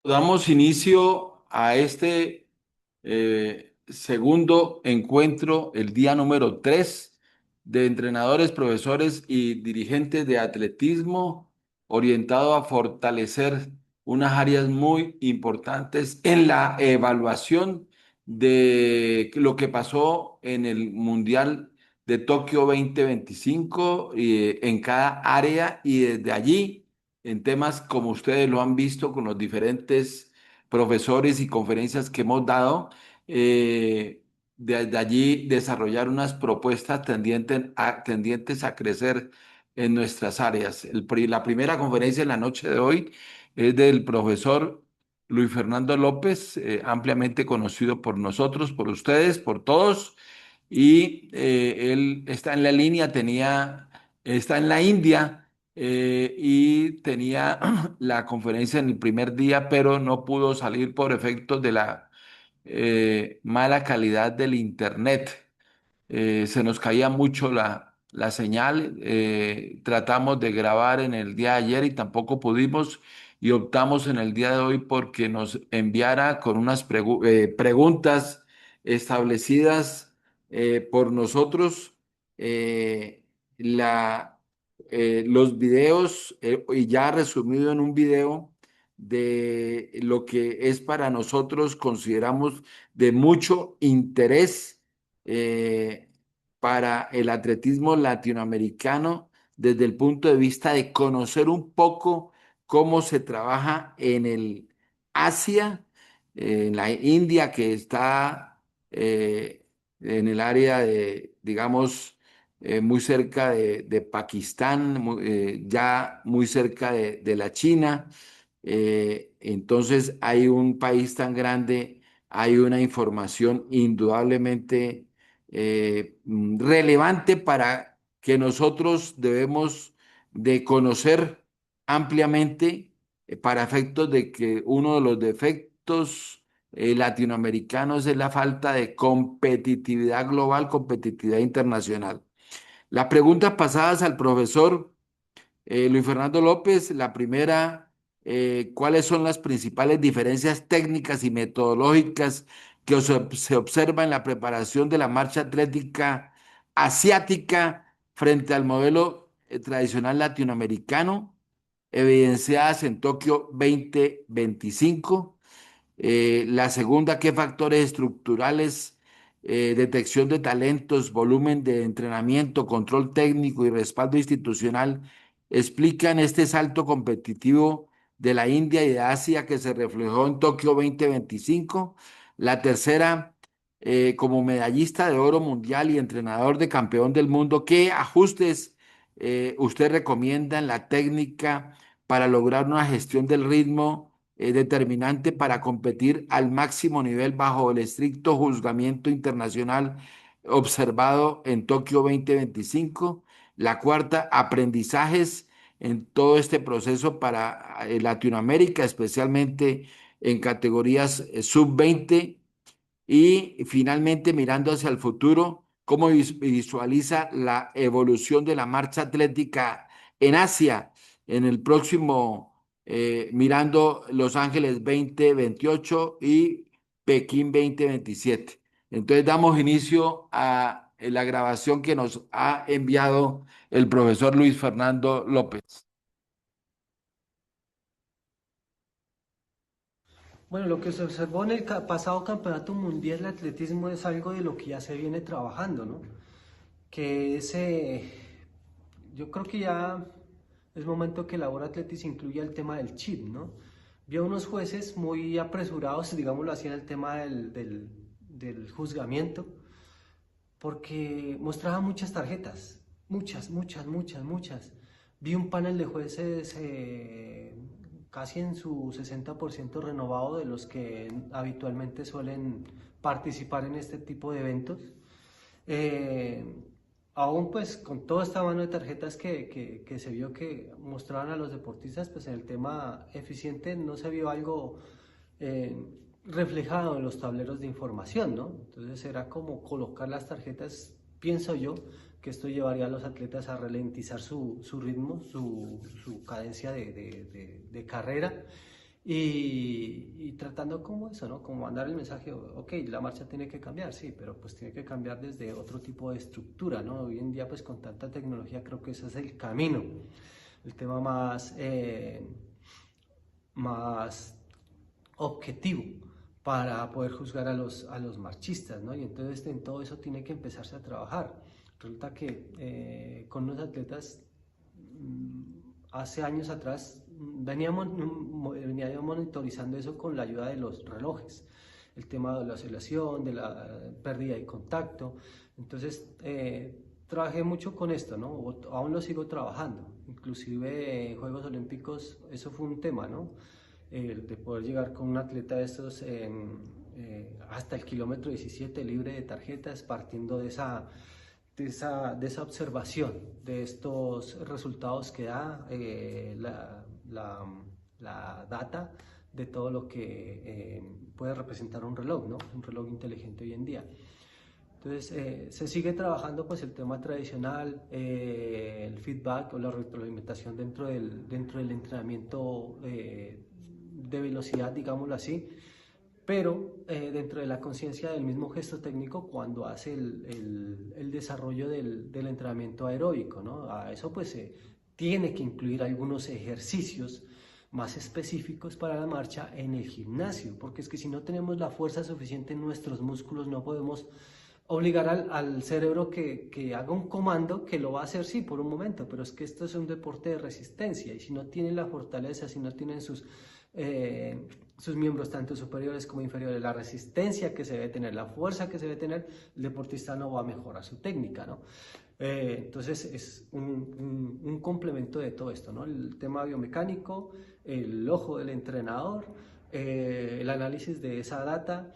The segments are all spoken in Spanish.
Damos inicio a este segundo encuentro, el día número 3 de entrenadores, profesores y dirigentes de atletismo, orientado a fortalecer unas áreas muy importantes en la evaluación de lo que pasó en el Mundial de Tokio 2025 en cada área, y desde allí en temas como ustedes lo han visto con los diferentes profesores y conferencias que hemos dado, desde allí desarrollar unas propuestas tendientes a crecer en nuestras áreas. La primera conferencia en la noche de hoy es del profesor Luis Fernando López, ampliamente conocido por nosotros, por ustedes, por todos, y él está en la línea, está en la India, y tenía la conferencia en el primer día, pero no pudo salir por efectos de la mala calidad del internet. Se nos caía mucho la señal. Tratamos de grabar en el día de ayer y tampoco pudimos, y optamos en el día de hoy porque nos enviara con unas preguntas establecidas por nosotros, eh, la, los videos, y ya resumido en un video de lo que es para nosotros, consideramos de mucho interés eh, para el atletismo latinoamericano, desde el punto de vista de conocer un poco cómo se trabaja en el Asia, en la India, que está en el área de, digamos, muy cerca de Pakistán, ya muy cerca de la China. Entonces hay un país tan grande, hay una información indudablemente relevante para que nosotros debemos de conocer ampliamente, para efectos de que uno de los defectos latinoamericanos es la falta de competitividad global, competitividad internacional. Las preguntas pasadas al profesor Luis Fernando López, la primera, ¿cuáles son las principales diferencias técnicas y metodológicas que se observa en la preparación de la marcha atlética asiática frente al modelo tradicional latinoamericano, evidenciadas en Tokio 2025? La segunda, ¿qué factores estructurales, detección de talentos, volumen de entrenamiento, control técnico y respaldo institucional explican este salto competitivo de la India y de Asia que se reflejó en Tokio 2025? La tercera, como medallista de oro mundial y entrenador de campeón del mundo, ¿qué ajustes usted recomienda en la técnica para lograr una gestión del ritmo determinante para competir al máximo nivel bajo el estricto juzgamiento internacional observado en Tokio 2025? La cuarta, aprendizajes en todo este proceso para Latinoamérica, especialmente en categorías sub-20. Y finalmente, mirando hacia el futuro, ¿cómo visualiza la evolución de la marcha atlética en Asia en el próximo, mirando Los Ángeles 2028 y Pekín 2027? Entonces damos inicio a la grabación que nos ha enviado el profesor Luis Fernando López. Bueno, lo que se observó en el pasado Campeonato Mundial de Atletismo es algo de lo que ya se viene trabajando, ¿no? Que yo creo que ya es momento que la World Athletics incluya el tema del chip, ¿no? Vi a unos jueces muy apresurados, digámoslo así, en el tema del juzgamiento, porque mostraba muchas tarjetas, muchas. Vi un panel de jueces casi en su 60% renovado de los que habitualmente suelen participar en este tipo de eventos. Eh, Aún pues con toda esta mano de tarjetas que se vio que mostraban a los deportistas, pues en el tema eficiente no se vio algo eh, reflejado en los tableros de información, ¿no? Entonces era como colocar las tarjetas, pienso yo, que esto llevaría a los atletas a ralentizar su ritmo, su cadencia de carrera y tratando como eso, ¿no? Como mandar el mensaje, ok, la marcha tiene que cambiar, sí, pero pues tiene que cambiar desde otro tipo de estructura, ¿no? Hoy en día pues con tanta tecnología creo que ese es el camino, el tema más objetivo para poder juzgar a los marchistas, ¿no? Y entonces en todo eso tiene que empezarse a trabajar. Resulta que con los atletas hace años atrás venía yo monitorizando eso con la ayuda de los relojes, el tema de la oscilación, de la pérdida de contacto. Entonces, trabajé mucho con esto, ¿no? Aún lo sigo trabajando. Inclusive en Juegos Olímpicos eso fue un tema, ¿no? De poder llegar con un atleta de estos hasta el kilómetro 17 libre de tarjetas, partiendo de esa observación, de estos resultados que da la data de todo lo que puede representar un reloj, ¿no? Un reloj inteligente hoy en día. Entonces, se sigue trabajando pues el tema tradicional, el feedback o la retroalimentación dentro del entrenamiento de velocidad, digámoslo así, pero dentro de la conciencia del mismo gesto técnico cuando hace el desarrollo del entrenamiento aeróbico, ¿no? A eso pues se tiene que incluir algunos ejercicios más específicos para la marcha en el gimnasio, porque es que si no tenemos la fuerza suficiente en nuestros músculos no podemos obligar al cerebro que haga un comando que lo va a hacer sí por un momento, pero es que esto es un deporte de resistencia y si no tienen la fortaleza, si no tienen sus miembros tanto superiores como inferiores, la resistencia que se debe tener, la fuerza que se debe tener, el deportista no va a mejorar su técnica, ¿no? Entonces es un complemento de todo esto, ¿no? El tema biomecánico, el ojo del entrenador, el análisis de esa data,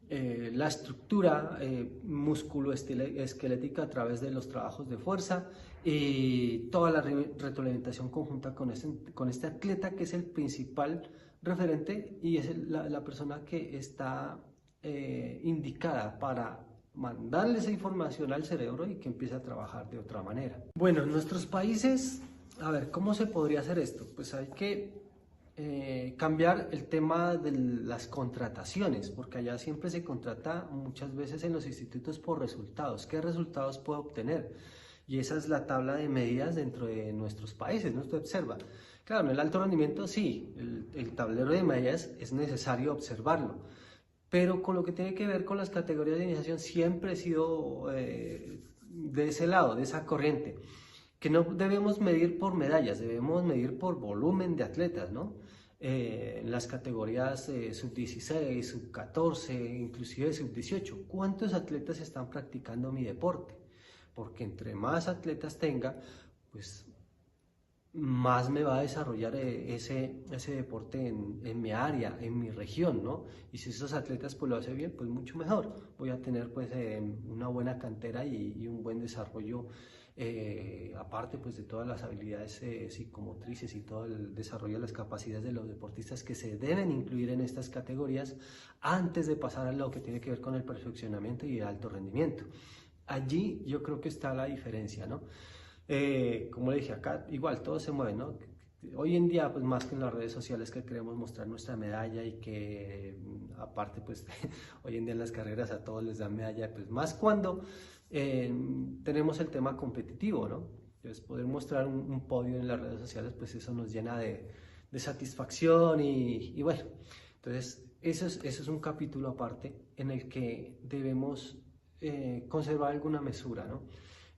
la estructura musculoesquelética a través de los trabajos de fuerza y toda la retroalimentación conjunta con este atleta que es el principal referente y es la persona que está indicada para mandarle esa información al cerebro y que empiece a trabajar de otra manera. Bueno, en nuestros países, a ver, ¿cómo se podría hacer esto? Pues hay que cambiar el tema de las contrataciones, porque allá siempre se contrata muchas veces en los institutos por resultados. ¿Qué resultados puedo obtener? Y esa es la tabla de medidas dentro de nuestros países, ¿no? Usted observa. Claro, en el alto rendimiento sí, el tablero de medidas es necesario observarlo, pero con lo que tiene que ver con las categorías de iniciación siempre he sido de ese lado, de esa corriente, que no debemos medir por medallas, debemos medir por volumen de atletas, ¿no? En las categorías sub-16, sub-14, inclusive sub-18, ¿cuántos atletas están practicando mi deporte? Porque entre más atletas tenga, pues más me va a desarrollar ese deporte en mi área, en mi región, ¿no? Y si esos atletas pues lo hacen bien, pues mucho mejor. Voy a tener pues una buena cantera y un buen desarrollo, aparte pues de todas las habilidades psicomotrices y todo el desarrollo de las capacidades de los deportistas que se deben incluir en estas categorías antes de pasar a lo que tiene que ver con el perfeccionamiento y el alto rendimiento. Allí yo creo que está la diferencia, ¿no? Como le dije acá, igual todo se mueve, ¿no? Hoy en día, pues más que en las redes sociales que queremos mostrar nuestra medalla y que aparte, pues hoy en día en las carreras a todos les dan medalla, pues más cuando tenemos el tema competitivo, ¿no? Entonces poder mostrar un podio en las redes sociales, pues eso nos llena de satisfacción y bueno, entonces eso es un capítulo aparte en el que debemos conservar alguna mesura, ¿no?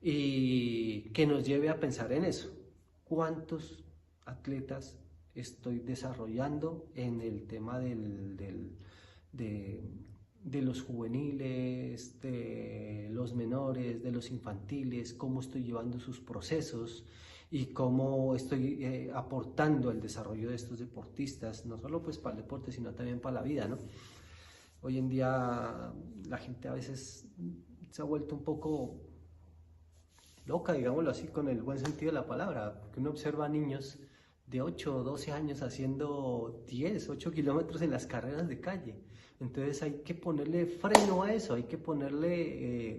Y que nos lleve a pensar en eso. ¿Cuántos atletas estoy desarrollando en el tema de los juveniles, de los menores, de los infantiles? ¿Cómo estoy llevando sus procesos? Y cómo estoy aportando el desarrollo de estos deportistas, no solo pues para el deporte, sino también para la vida, ¿no? Hoy en día la gente a veces se ha vuelto un poco loca, digámoslo así, con el buen sentido de la palabra, porque uno observa a niños de 8 o 12 años haciendo 10, 8 kilómetros en las carreras de calle. Entonces hay que ponerle freno a eso, hay que ponerle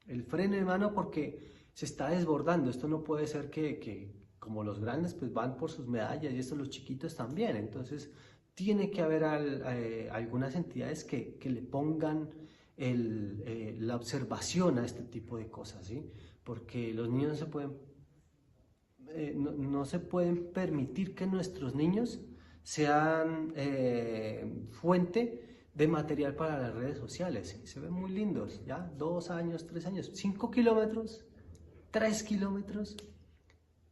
el freno de mano porque se está desbordando. Esto no puede ser que como los grandes pues van por sus medallas y estos los chiquitos también. Entonces tiene que haber algunas entidades que le pongan la observación a este tipo de cosas, ¿sí? Porque los niños no se pueden permitir que nuestros niños sean fuente de material para las redes sociales. ¿Sí? Se ven muy lindos, ¿ya? 2 años, 3 años, 5 kilómetros, 3 kilómetros.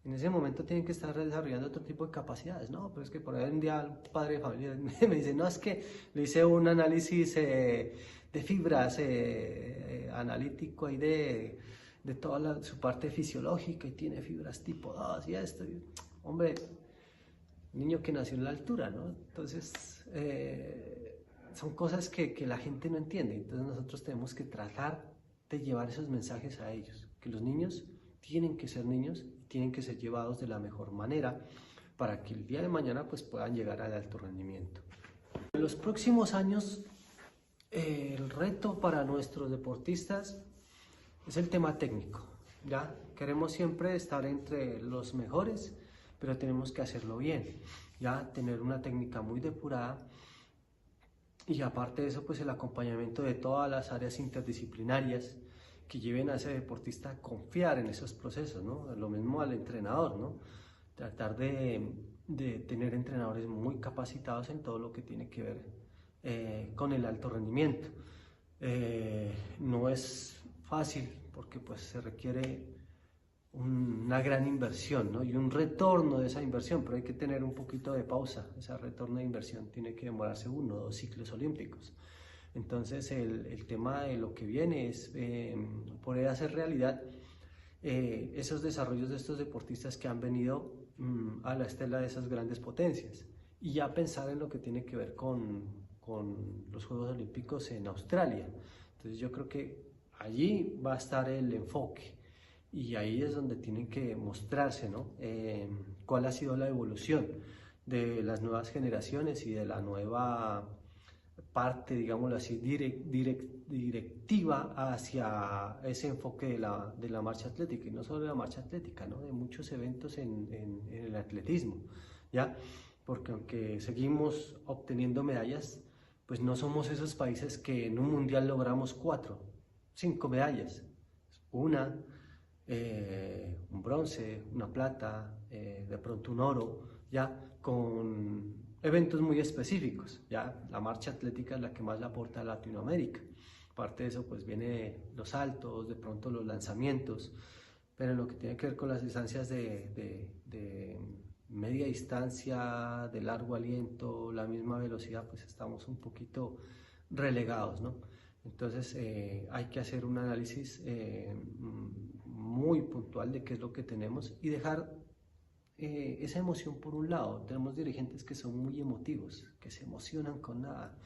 En ese momento tienen que estar desarrollando otro tipo de capacidades, ¿no? Pero es que por ahí un día un padre de familia me dice, no, es que le hice un análisis de fibras analítico ahí de toda su parte fisiológica y tiene fibras tipo 2 y esto. Y, hombre, niño que nació en la altura, ¿no? Entonces, son cosas que la gente no entiende. Entonces nosotros tenemos que tratar de llevar esos mensajes a ellos, que los niños tienen que ser niños, tienen que ser llevados de la mejor manera para que el día de mañana pues puedan llegar al alto rendimiento. En los próximos años, el reto para nuestros deportistas es el tema técnico, ¿ya? Queremos siempre estar entre los mejores, pero tenemos que hacerlo bien, ¿ya? Tener una técnica muy depurada y aparte de eso, pues el acompañamiento de todas las áreas interdisciplinarias que lleven a ese deportista a confiar en esos procesos, ¿no? Lo mismo al entrenador, ¿no? Tratar de tener entrenadores muy capacitados en todo lo que tiene que ver con el alto rendimiento. No es fácil porque pues se requiere una gran inversión, ¿no? Y un retorno de esa inversión, pero hay que tener un poquito de pausa. Ese retorno de inversión tiene que demorarse 1 o 2 ciclos olímpicos. Entonces el tema de lo que viene es poder hacer realidad esos desarrollos de estos deportistas que han venido a la estela de esas grandes potencias y ya pensar en lo que tiene que ver con los Juegos Olímpicos en Australia. Entonces yo creo que allí va a estar el enfoque y ahí es donde tienen que mostrarse, ¿no? Cuál ha sido la evolución de las nuevas generaciones y de la nueva parte, digámoslo así, directiva hacia ese enfoque de la marcha atlética, y no solo de la marcha atlética, ¿no? De muchos eventos en el atletismo, ¿ya? Porque aunque seguimos obteniendo medallas, pues no somos esos países que en un mundial logramos 4, 5 medallas, una, un bronce, una plata, de pronto un oro, ya con eventos muy específicos, ya la marcha atlética es la que más le aporta a Latinoamérica. Aparte de eso, pues viene los saltos, de pronto los lanzamientos, pero en lo que tiene que ver con las distancias de media distancia, de largo aliento, la misma velocidad, pues estamos un poquito relegados, ¿no? Entonces hay que hacer un análisis muy puntual de qué es lo que tenemos y dejar esa emoción por un lado. Tenemos dirigentes que son muy emotivos, que se emocionan con nada.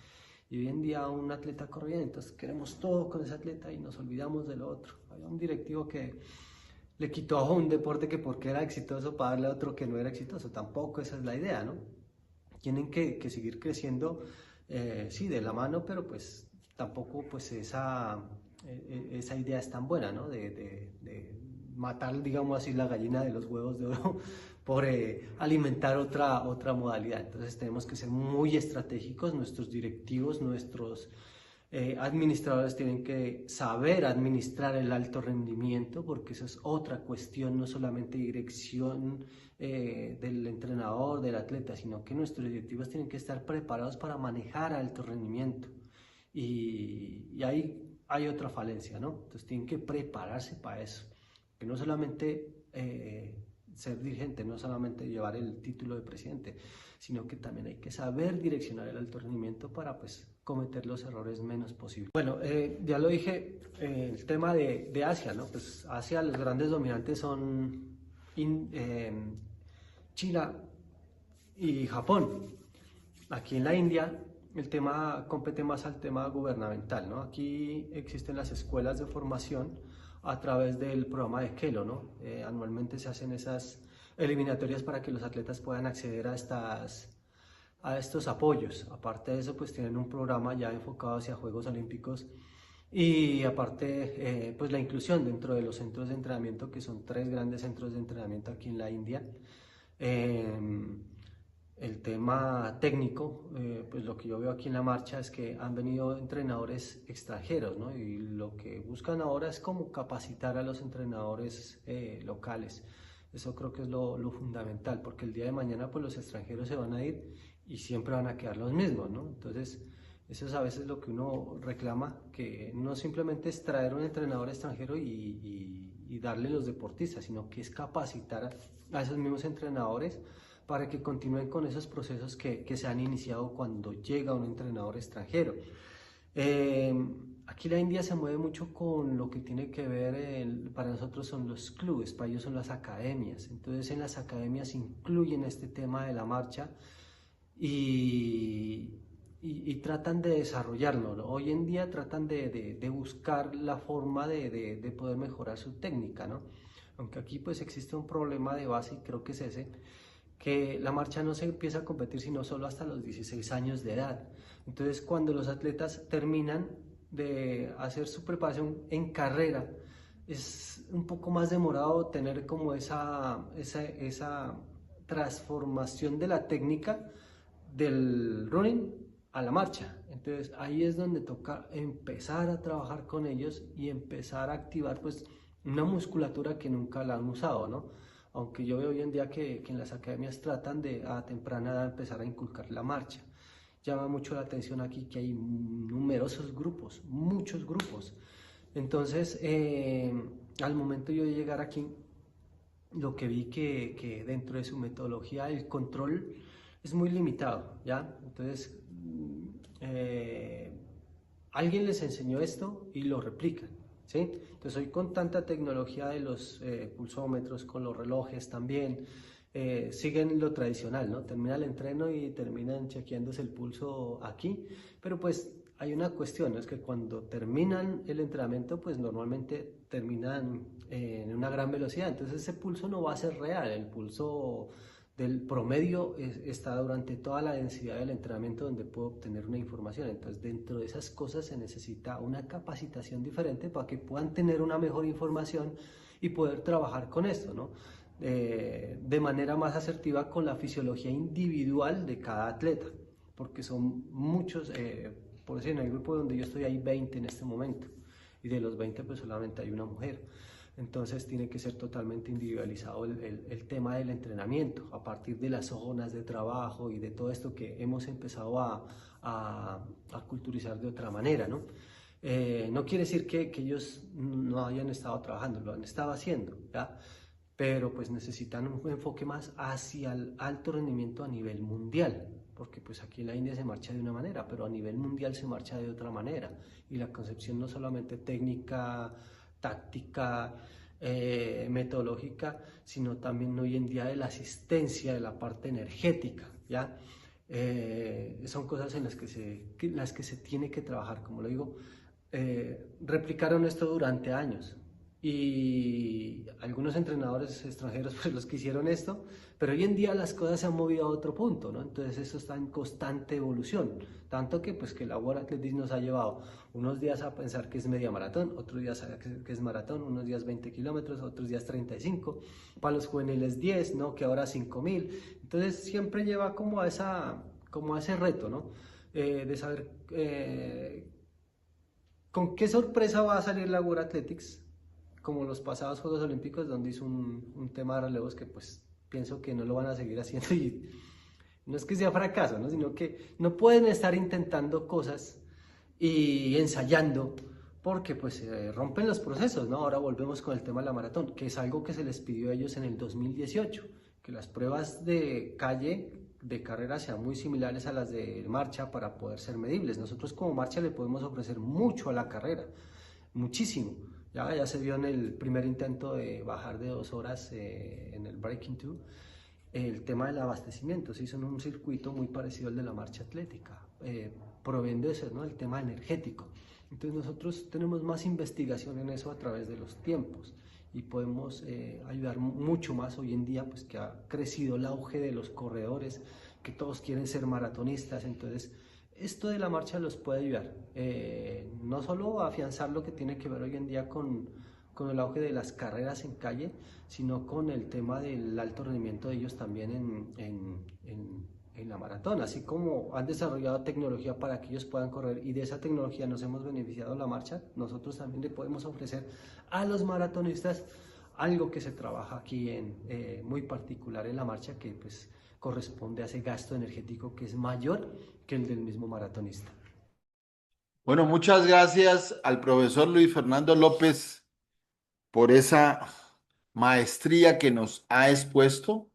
Y hoy en día un atleta corre bien, entonces queremos todo con ese atleta y nos olvidamos de lo otro. Había un directivo que le quitó a un deporte que porque era exitoso para darle a otro que no era exitoso. Tampoco esa es la idea, ¿no? Tienen que seguir creciendo, sí, de la mano, pero pues tampoco pues esa idea es tan buena, ¿no? De matar, digamos así, la gallina de los huevos de oro por alimentar otra modalidad. Entonces tenemos que ser muy estratégicos, nuestros directivos, nuestros administradores tienen que saber administrar el alto rendimiento, porque eso es otra cuestión, no solamente dirección del entrenador, del atleta, sino que nuestros directivos tienen que estar preparados para manejar alto rendimiento. Y ahí hay otra falencia, ¿no? Entonces tienen que prepararse para eso, que no solamente ser dirigente, no solamente llevar el título de presidente, sino que también hay que saber direccionar el alto rendimiento para pues cometer los errores menos posibles. Bueno, ya lo dije, el tema de Asia, ¿no? Pues Asia, los grandes dominantes son China y Japón. Aquí en la India el tema compete más al tema gubernamental, ¿no? Aquí existen las escuelas de formación a través del programa de Kelo, ¿no? Anualmente se hacen esas eliminatorias para que los atletas puedan acceder a estos apoyos. Aparte de eso, pues tienen un programa ya enfocado hacia Juegos Olímpicos Y aparte, pues la inclusión dentro de los centros de entrenamiento, que son tres grandes centros de entrenamiento aquí en la India. Eh, el tema técnico, pues lo que yo veo aquí en la marcha es que han venido entrenadores extranjeros, ¿no? Y lo que buscan ahora es como capacitar a los entrenadores locales. Eso creo que es lo fundamental, porque el día de mañana pues los extranjeros se van a ir y siempre van a quedar los mismos, ¿no? Entonces, eso es a veces lo que uno reclama, que no simplemente es traer un entrenador extranjero y darle los deportistas, sino que es capacitar a esos mismos entrenadores para que continúen con esos procesos que se han iniciado cuando llega un entrenador extranjero. Eh, Aquí la India se mueve mucho con lo que tiene que ver, para nosotros son los clubes, para ellos son las academias. Entonces en las academias incluyen este tema de la marcha y, y tratan de desarrollarlo, ¿no? Hoy en día tratan de buscar la forma de poder mejorar su técnica, ¿no? Aunque aquí pues existe un problema de base y creo que es ese, que la marcha no se empieza a competir sino solo hasta los 16 años de edad. Entonces, cuando los atletas terminan de hacer su preparación en carrera, es un poco más demorado tener como esa transformación de la técnica del running a la marcha. Entonces ahí es donde toca empezar a trabajar con ellos y empezar a activar pues una musculatura que nunca la han usado, ¿no? Aunque yo veo hoy en día que en las academias tratan de a temprana edad empezar a inculcar la marcha. Llama mucho la atención aquí que hay numerosos grupos, muchos grupos. Entonces, al momento yo de llegar aquí, lo que vi que dentro de su metodología el control es muy limitado, ¿ya? Entonces, alguien les enseñó esto y lo replican, ¿sí? Entonces, hoy con tanta tecnología de los pulsómetros, con los relojes también, siguen lo tradicional, ¿no? Termina el entreno y terminan chequeándose el pulso aquí, pero pues hay una cuestión, ¿no? Es que cuando terminan el entrenamiento, pues normalmente terminan en una gran velocidad, entonces ese pulso no va a ser real, el pulso del promedio está durante toda la densidad del entrenamiento donde puedo obtener una información. Entonces, dentro de esas cosas se necesita una capacitación diferente para que puedan tener una mejor información y poder trabajar con esto, ¿no? De manera más asertiva con la fisiología individual de cada atleta, porque son muchos, por decir, en el grupo donde yo estoy hay 20 en este momento, y de los 20 pues solamente hay una mujer. Entonces tiene que ser totalmente individualizado el tema del entrenamiento, a partir de las zonas de trabajo y de todo esto que hemos empezado a culturizar de otra manera, ¿no? No quiere decir que ellos no hayan estado trabajando, lo han estado haciendo, ¿ya? Pero pues necesitan un enfoque más hacia el alto rendimiento a nivel mundial, porque pues aquí en la India se marcha de una manera, pero a nivel mundial se marcha de otra manera, y la concepción no solamente técnica, táctica, metodológica, sino también hoy en día de la asistencia, de la parte energética, ¿ya? Son cosas en las que se tiene que trabajar, como lo digo, replicaron esto durante años y algunos entrenadores extranjeros pues los que hicieron esto, pero hoy en día las cosas se han movido a otro punto, ¿no? Entonces esto está en constante evolución, tanto que pues que la World Athletics nos ha llevado unos días a pensar que es media maratón, otros días que es maratón, unos días 20 kilómetros, otros días 35, para los juveniles 10, ¿no? Que ahora 5000, entonces siempre lleva como a ese reto, ¿no? De saber con qué sorpresa va a salir la World Athletics, como los pasados Juegos Olímpicos, donde hizo un tema de relevos que pues pienso que no lo van a seguir haciendo y no es que sea fracaso, ¿no? Sino que no pueden estar intentando cosas y ensayando porque pues se rompen los procesos, ¿no? Ahora volvemos con el tema de la maratón, que es algo que se les pidió a ellos en el 2018, que las pruebas de calle, de carrera sean muy similares a las de marcha para poder ser medibles. Nosotros como marcha le podemos ofrecer mucho a la carrera, muchísimo. Ya se vio en el primer intento de bajar de 2 horas en el Breaking 2, el tema del abastecimiento. Se hizo en un circuito muy parecido al de la marcha atlética, proveyendo ese, ¿no? El tema energético. Entonces nosotros tenemos más investigación en eso a través de los tiempos y podemos ayudar mucho más hoy en día, pues que ha crecido el auge de los corredores, que todos quieren ser maratonistas, entonces esto de la marcha los puede ayudar. No solo a afianzar lo que tiene que ver hoy en día con el auge de las carreras en calle, sino con el tema del alto rendimiento de ellos también en la maratón. Así como han desarrollado tecnología para que ellos puedan correr y de esa tecnología nos hemos beneficiado en la marcha, nosotros también le podemos ofrecer a los maratonistas algo que se trabaja aquí en muy particular en la marcha, que pues corresponde a ese gasto energético que es mayor que el del mismo maratonista. Bueno, muchas gracias al profesor Luis Fernando López por esa maestría que nos ha expuesto.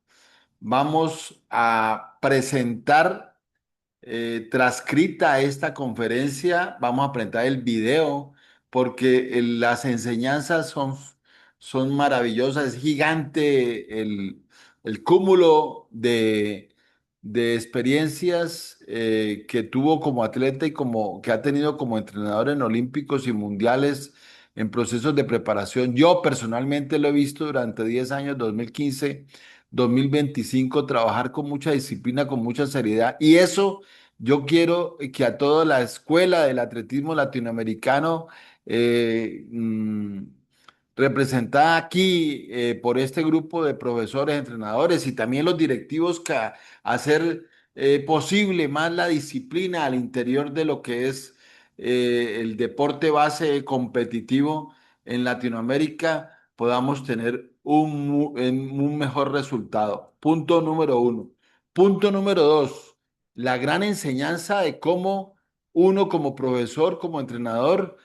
Vamos a presentar transcrita esta conferencia, vamos a presentar el video porque las enseñanzas son maravillosas, es gigante el cúmulo de experiencias que tuvo como atleta y como que ha tenido como entrenador en olímpicos y mundiales en procesos de preparación. Yo personalmente lo he visto durante 10 años, 2015, 2025, trabajar con mucha disciplina, con mucha seriedad. Y eso yo quiero que a toda la escuela del atletismo latinoamericano, eh, mm, representada aquí por este grupo de profesores, entrenadores y también los directivos, que hacer posible más la disciplina al interior de lo que es el deporte base competitivo en Latinoamérica, podamos tener un mejor resultado. Punto número uno. Punto número dos, la gran enseñanza de cómo uno como profesor, como entrenador,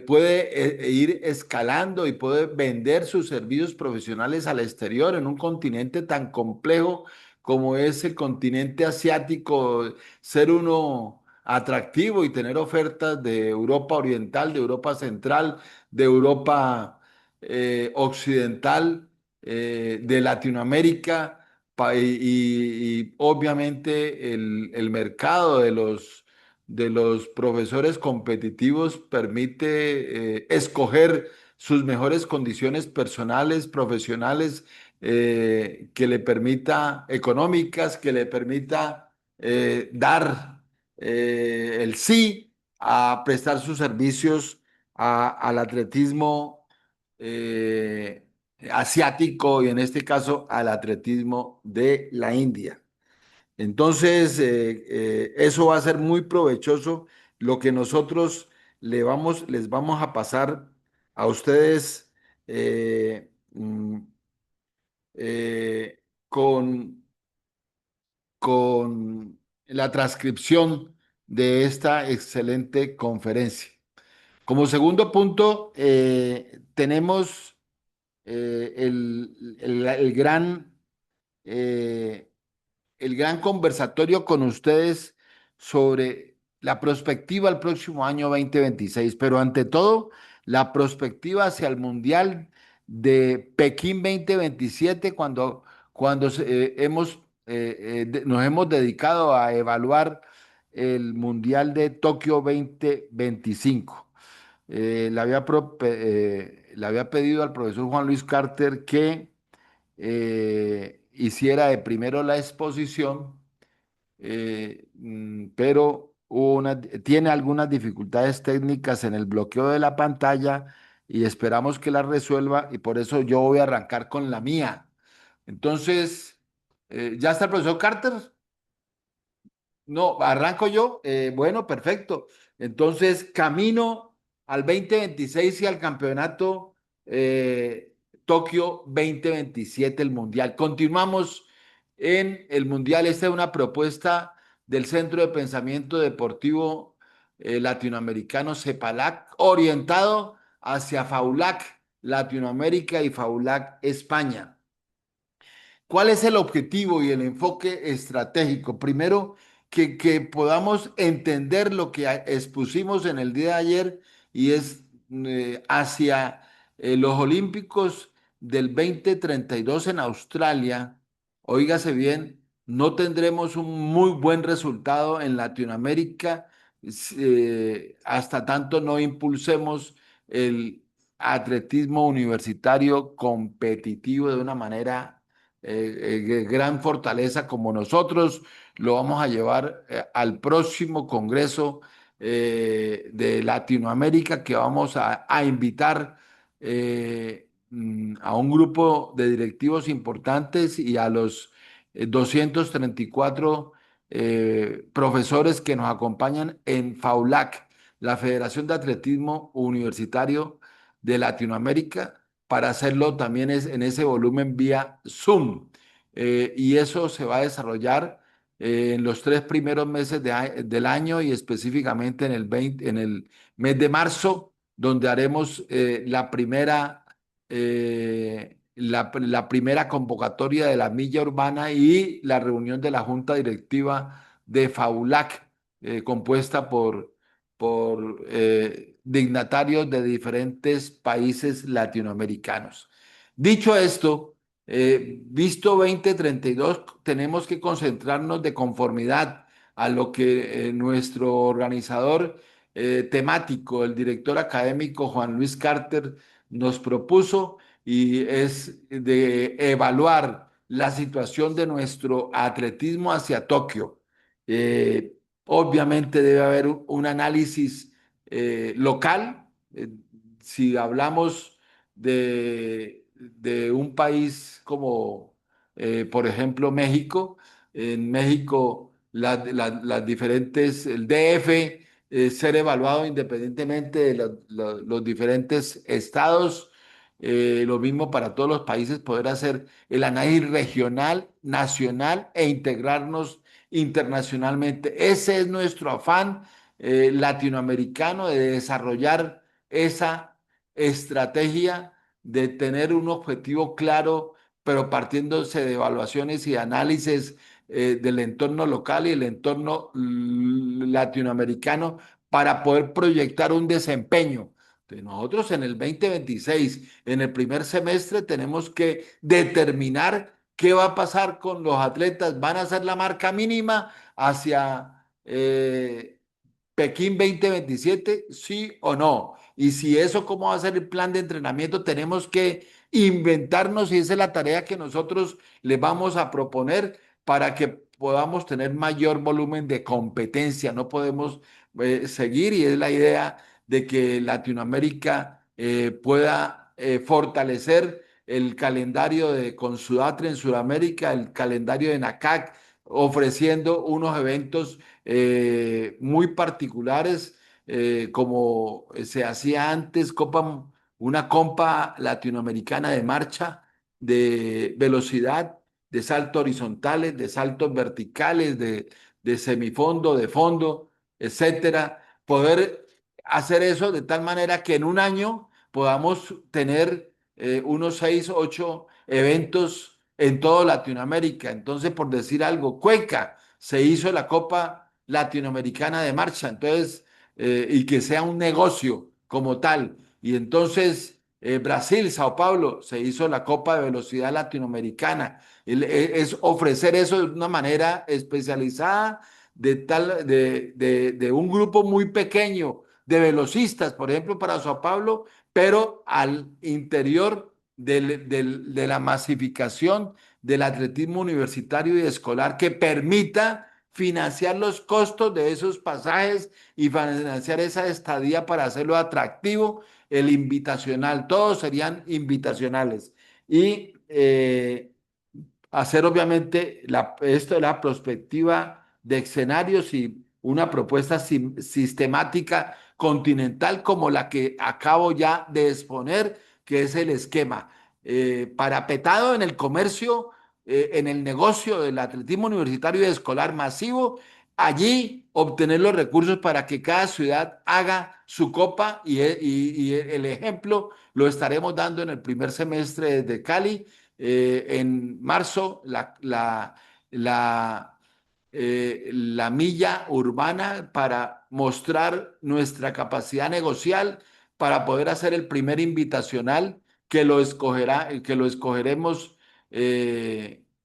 puede ir escalando y puede vender sus servicios profesionales al exterior en un continente tan complejo como es el continente asiático, ser uno atractivo y tener ofertas de Europa Oriental, de Europa Central, de Europa Occidental, de Latinoamérica y obviamente el mercado de los profesores competitivos permite escoger sus mejores condiciones personales, profesionales, que le permita, económicas, que le permita dar el sí a prestar sus servicios al atletismo asiático y en este caso al atletismo de la India. Entonces, eso va a ser muy provechoso. Lo que nosotros les vamos a pasar a ustedes con, con la transcripción de esta excelente conferencia. Como segundo punto, tenemos el gran eh, el gran conversatorio con ustedes sobre la perspectiva al próximo año 2026, pero ante todo, la perspectiva hacia el Mundial de Pekín 2027, nos hemos dedicado a evaluar el Mundial de Tokio 2025. Le había pedido al profesor Juan Luis Carter que hiciera de primero la exposición, pero tiene algunas dificultades técnicas en el bloqueo de la pantalla y esperamos que la resuelva y por eso yo voy a arrancar con la mía. Entonces, ¿ya está el profesor Carter? No, arranco yo. Bueno, perfecto. Entonces, camino al 2026 y al campeonato Tokio 2027, el Mundial. Continuamos en el Mundial. Esta es una propuesta del Centro de Pensamiento Deportivo Latinoamericano, CEPALAC, orientado hacia FAULAC, Latinoamérica y FAULAC, España. ¿Cuál es el objetivo y el enfoque estratégico? Primero, que podamos entender lo que expusimos en el día de ayer y es hacia los Olímpicos del 2032 en Australia. Óigase bien, no tendremos un muy buen resultado en Latinoamérica hasta tanto no impulsemos el atletismo universitario competitivo de una manera gran fortaleza como nosotros lo vamos a llevar al próximo Congreso de Latinoamérica que vamos a invitar a un grupo de directivos importantes y a los 234 profesores que nos acompañan en FAULAC, la Federación de Atletismo Universitario de Latinoamérica, para hacerlo también es en ese volumen vía Zoom. Y eso se va a desarrollar en los 3 primeros meses del año y específicamente en el mes de marzo, donde haremos la primera convocatoria de la milla urbana y la reunión de la junta directiva de FAULAC, compuesta por dignatarios de diferentes países latinoamericanos. Dicho esto, visto 2032, tenemos que concentrarnos de conformidad a lo que nuestro organizador temático, el director académico Juan Luis Carter, nos propuso y es de evaluar la situación de nuestro atletismo hacia Tokio. Obviamente debe haber un análisis local. Si hablamos de un país como, por ejemplo, México, en México las diferentes, el DF, ser evaluado independientemente de los diferentes estados. Lo mismo para todos los países, poder hacer el análisis regional, nacional e integrarnos internacionalmente. Ese es nuestro afán latinoamericano de desarrollar esa estrategia de tener un objetivo claro, pero partiéndose de evaluaciones y análisis del entorno local y el entorno latinoamericano para poder proyectar un desempeño. Entonces, nosotros en el 2026, en el primer semestre, tenemos que determinar qué va a pasar con los atletas. ¿Van a hacer la marca mínima hacia Pekín 2027, sí o no? Y si eso, ¿cómo va a ser el plan de entrenamiento? Tenemos que inventarnos y esa es la tarea que nosotros les vamos a proponer para que podamos tener mayor volumen de competencia. No podemos seguir y es la idea de que Latinoamérica pueda fortalecer el calendario de Consudatre en Sudamérica, el calendario de NACAC, ofreciendo unos eventos muy particulares, como se hacía antes, una Copa Latinoamericana de marcha, de velocidad, de saltos horizontales, de saltos verticales, de semifondo, de fondo, etcétera. Poder hacer eso de tal manera que en un año podamos tener unos 6, 8 eventos en toda Latinoamérica. Entonces, por decir algo, Cuenca se hizo la Copa Latinoamericana de Marcha, entonces, y que sea un negocio como tal. Y entonces, Brasil, Sao Paulo, se hizo la Copa de Velocidad Latinoamericana. Es ofrecer eso de una manera especializada, de un grupo muy pequeño de velocistas, por ejemplo, para Sao Paulo, pero al interior de la masificación del atletismo universitario y escolar que permita financiar los costos de esos pasajes y financiar esa estadía para hacerlo atractivo, el invitacional, todos serían invitacionales. Y hacer obviamente esto de la perspectiva de escenarios y una propuesta sistemática continental como la que acabo ya de exponer, que es el esquema parapetado en el comercio, en el negocio del atletismo universitario y escolar masivo, allí obtener los recursos para que cada ciudad haga su copa y el ejemplo lo estaremos dando en el primer semestre desde Cali. En marzo, la milla urbana para mostrar nuestra capacidad negocial para poder hacer el primer invitacional que lo escogeremos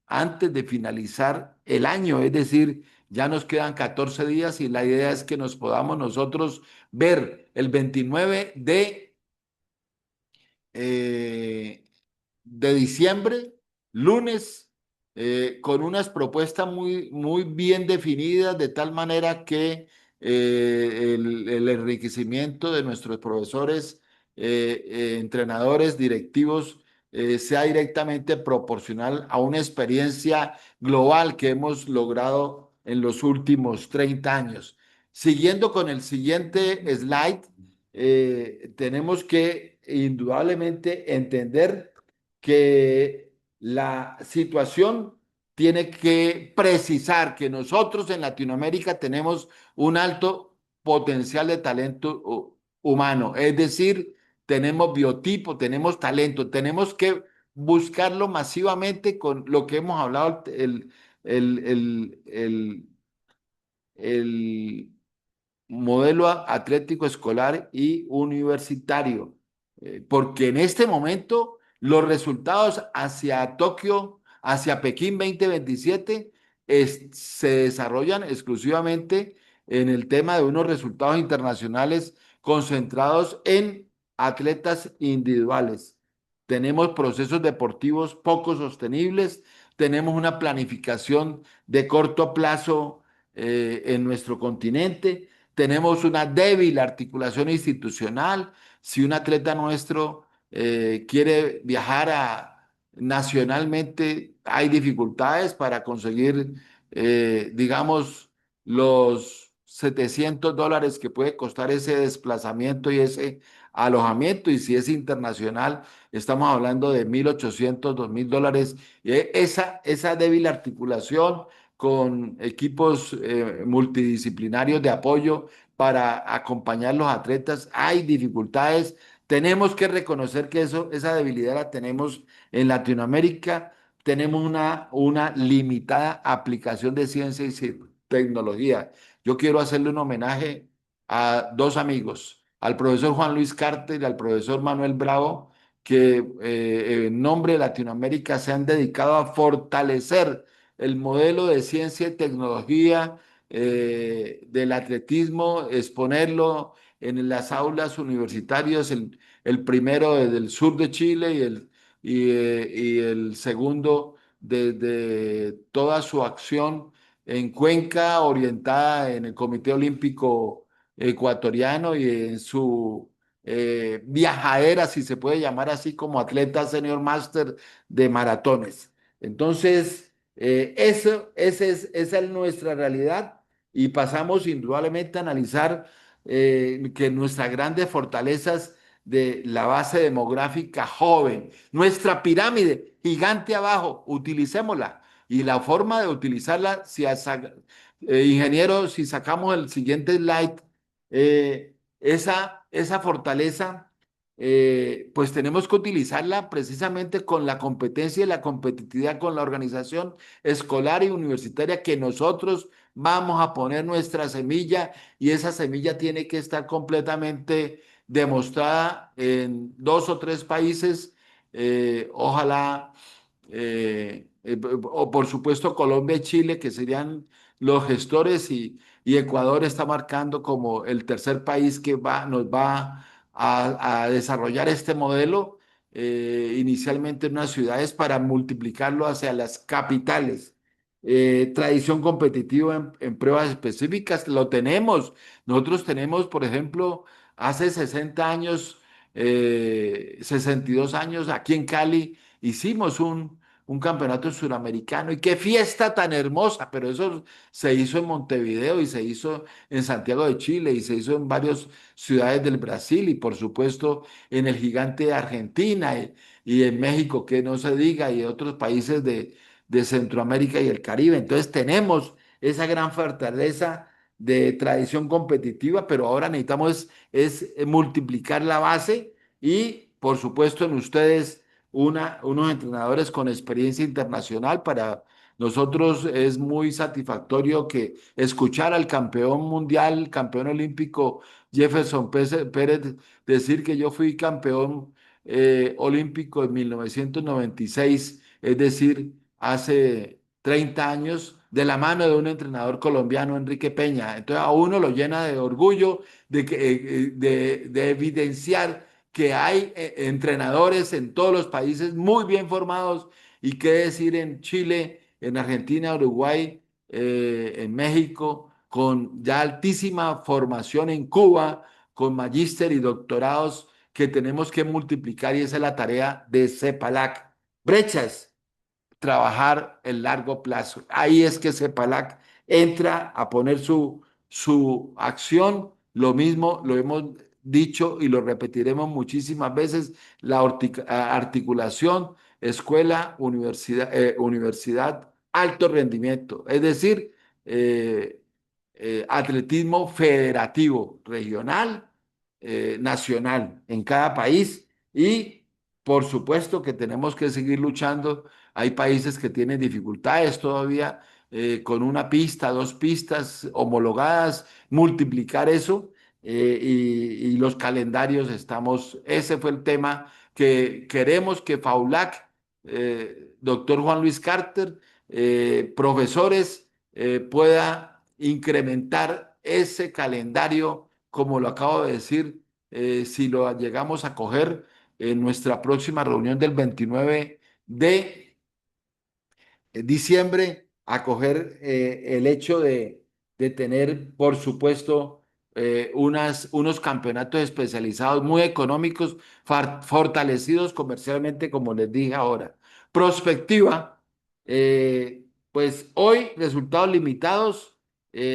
antes de finalizar el año, es decir, ya nos quedan 14 días y la idea es que nos podamos nosotros ver el 29 eh, de diciembre, lunes con unas propuestas muy bien definidas, de tal manera que el enriquecimiento de nuestros profesores, entrenadores, directivos, sea directamente proporcional a una experiencia global que hemos logrado en los últimos 30 años. Siguiendo con el siguiente slide, tenemos que indudablemente entender que la situación tiene que precisar que nosotros en Latinoamérica tenemos un alto potencial de talento humano, es decir, tenemos biotipo, tenemos talento, tenemos que buscarlo masivamente con lo que hemos hablado el, el, el, el modelo atlético escolar y universitario, porque en este momento los resultados hacia Tokio, hacia Pekín 2027, se desarrollan exclusivamente en el tema de unos resultados internacionales concentrados en atletas individuales. Tenemos procesos deportivos poco sostenibles, tenemos una planificación de corto plazo en nuestro continente, tenemos una débil articulación institucional. Si un atleta nuestro quiere viajar nacionalmente, hay dificultades para conseguir, digamos, los $700 que puede costar ese desplazamiento y ese alojamiento. Y si es internacional, estamos hablando de 1.800, $2.000. Esa débil articulación con equipos multidisciplinarios de apoyo para acompañar a los atletas. Hay dificultades. Tenemos que reconocer que esa debilidad la tenemos en Latinoamérica. Tenemos una limitada aplicación de ciencia y tecnología. Yo quiero hacerle un homenaje a dos amigos, al profesor Juan Luis Carter y al profesor Manuel Bravo, que en nombre de Latinoamérica se han dedicado a fortalecer el modelo de ciencia y tecnología del atletismo, exponerlo en las aulas universitarias, el primero desde el sur de Chile y el segundo desde toda su acción en Cuenca, orientada en el Comité Olímpico Ecuatoriano y en su viajadera, si se puede llamar así, como atleta senior master de maratones. Entonces, esa es nuestra realidad y pasamos indudablemente a analizar que nuestras grandes fortalezas de la base demográfica joven, nuestra pirámide gigante abajo, utilicémosla. Y la forma de utilizarla, si ingeniero, si sacamos el siguiente slide, esa fortaleza pues tenemos que utilizarla precisamente con la competencia y la competitividad con la organización escolar y universitaria que nosotros vamos a poner nuestra semilla y esa semilla tiene que estar completamente demostrada en 2 o 3 países, ojalá, o por supuesto Colombia y Chile, que serían los gestores y Ecuador está marcando como el tercer país que nos va a desarrollar este modelo, inicialmente en unas ciudades para multiplicarlo hacia las capitales. Tradición competitiva en pruebas específicas, lo tenemos. Nosotros tenemos, por ejemplo, hace 60 años, 62 años, aquí en Cali, hicimos un campeonato suramericano y qué fiesta tan hermosa, pero eso se hizo en Montevideo y se hizo en Santiago de Chile y se hizo en varias ciudades del Brasil y por supuesto en el gigante de Argentina y en México, que no se diga, y otros países de Centroamérica y el Caribe. Entonces tenemos esa gran fortaleza de tradición competitiva, pero ahora necesitamos multiplicar la base y por supuesto en ustedes unos entrenadores con experiencia internacional. Para nosotros es muy satisfactorio que escuchar al campeón mundial, campeón olímpico Jefferson Pérez decir que yo fui campeón olímpico en 1996, es decir, hace 30 años, de la mano de un entrenador colombiano, Enrique Peña. Entonces a uno lo llena de orgullo de evidenciar que hay entrenadores en todos los países muy bien formados y qué decir en Chile en Argentina, Uruguay, en México, con ya altísima formación en Cuba, con magíster y doctorados que tenemos que multiplicar y esa es la tarea de CEPALAC. Brechas, trabajar el largo plazo. Ahí es que Cepalac entra a poner su acción. Lo mismo lo hemos dicho y lo repetiremos muchísimas veces, la articulación escuela, universidad, alto rendimiento. Es decir, eh, atletismo federativo, regional, nacional, en cada país y por supuesto que tenemos que seguir luchando. Hay países que tienen dificultades todavía con una pista, dos pistas homologadas, multiplicar eso y los calendarios estamos, ese fue el tema que queremos que FAULAC, doctor Juan Luis Carter, profesores, pueda incrementar ese calendario, como lo acabo de decir, si lo llegamos a coger en nuestra próxima reunión del 29 de diciembre, acoger el hecho de tener, por supuesto, unos campeonatos especializados muy económicos, fortalecidos comercialmente, como les dije ahora. Prospectiva, pues hoy resultados limitados,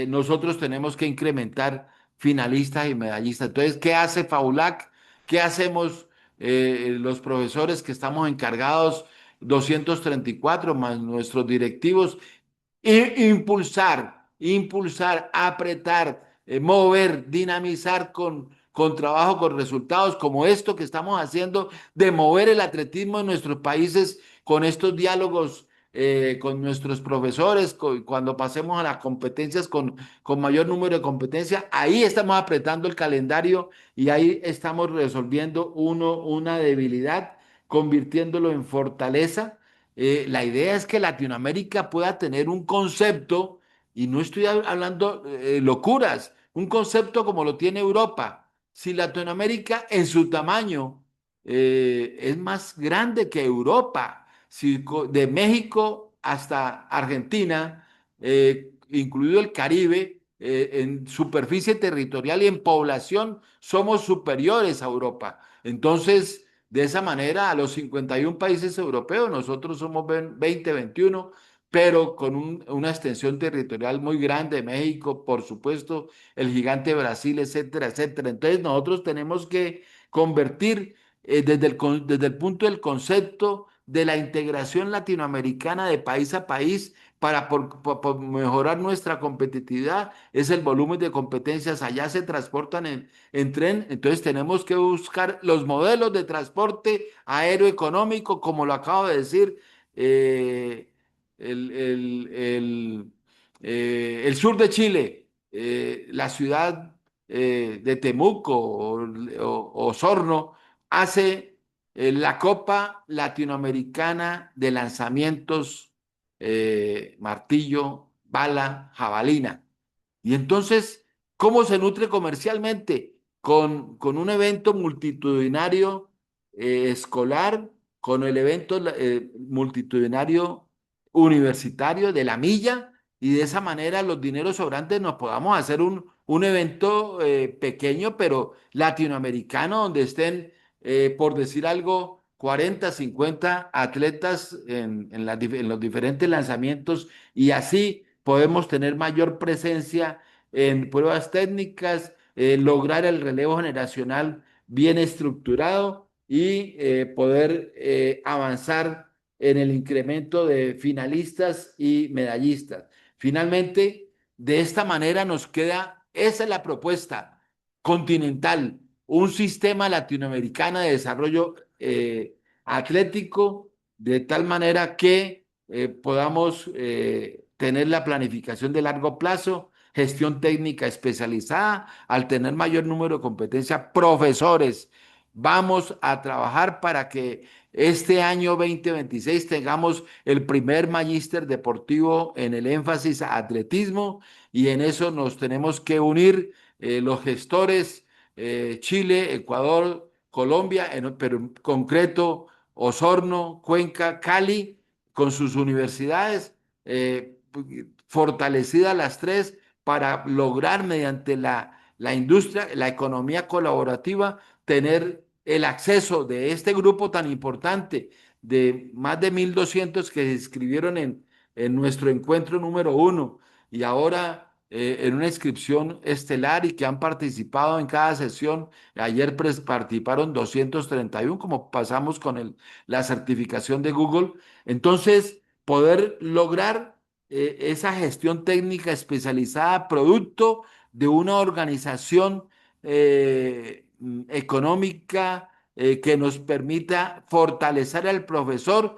nosotros tenemos que incrementar finalistas y medallistas. Entonces, ¿qué hace FAULAC? ¿Qué hacemos los profesores que estamos encargados? 234 más nuestros directivos, impulsar, apretar, mover, dinamizar con trabajo, con resultados como esto que estamos haciendo, de mover el atletismo en nuestros países con estos diálogos con nuestros profesores, cuando pasemos a las competencias con mayor número de competencias, ahí estamos apretando el calendario y ahí estamos resolviendo una debilidad, convirtiéndolo en fortaleza. La idea es que Latinoamérica pueda tener un concepto, y no estoy hablando locuras, un concepto como lo tiene Europa. Si Latinoamérica en su tamaño es más grande que Europa, si de México hasta Argentina, incluido el Caribe, en superficie territorial y en población somos superiores a Europa. Entonces, de esa manera, a los 51 países europeos, nosotros somos 20, 21, pero con una extensión territorial muy grande, México, por supuesto, el gigante Brasil, etcétera, etcétera. Entonces, nosotros tenemos que convertir desde el punto del concepto de la integración latinoamericana de país a país para por mejorar nuestra competitividad, es el volumen de competencias. Allá se transportan en tren, entonces tenemos que buscar los modelos de transporte aéreo económico, como lo acabo de decir, eh, el, el- el, el sur de Chile, la ciudad de Temuco o Osorno, hace la Copa Latinoamericana de Lanzamientos martillo, bala, jabalina. Y entonces, ¿cómo se nutre comercialmente? Con un evento multitudinario escolar, con el evento multitudinario universitario de la milla, y de esa manera los dineros sobrantes nos podamos hacer un evento pequeño, pero latinoamericano, donde estén, por decir algo, 40, 50 atletas en los diferentes lanzamientos y así podemos tener mayor presencia en pruebas técnicas, lograr el relevo generacional bien estructurado y poder avanzar en el incremento de finalistas y medallistas. Finalmente, de esta manera nos queda, esa es la propuesta continental, un sistema latinoamericano de desarrollo atlético, de tal manera que podamos tener la planificación de largo plazo, gestión técnica especializada, al tener mayor número de competencias, profesores. Vamos a trabajar para que este año 2026 tengamos el primer magíster deportivo en el énfasis a atletismo y en eso nos tenemos que unir los gestores, Chile, Ecuador, Colombia, pero en concreto Osorno, Cuenca, Cali, con sus universidades, fortalecidas las tres para lograr mediante la industria, la economía colaborativa, tener el acceso de este grupo tan importante de más de 1.200 que se inscribieron en nuestro encuentro número uno y ahora en una inscripción estelar y que han participado en cada sesión. Ayer participaron 231, como pasamos con la certificación de Google. Entonces, poder lograr esa gestión técnica especializada, producto de una organización económica que nos permita fortalecer al profesor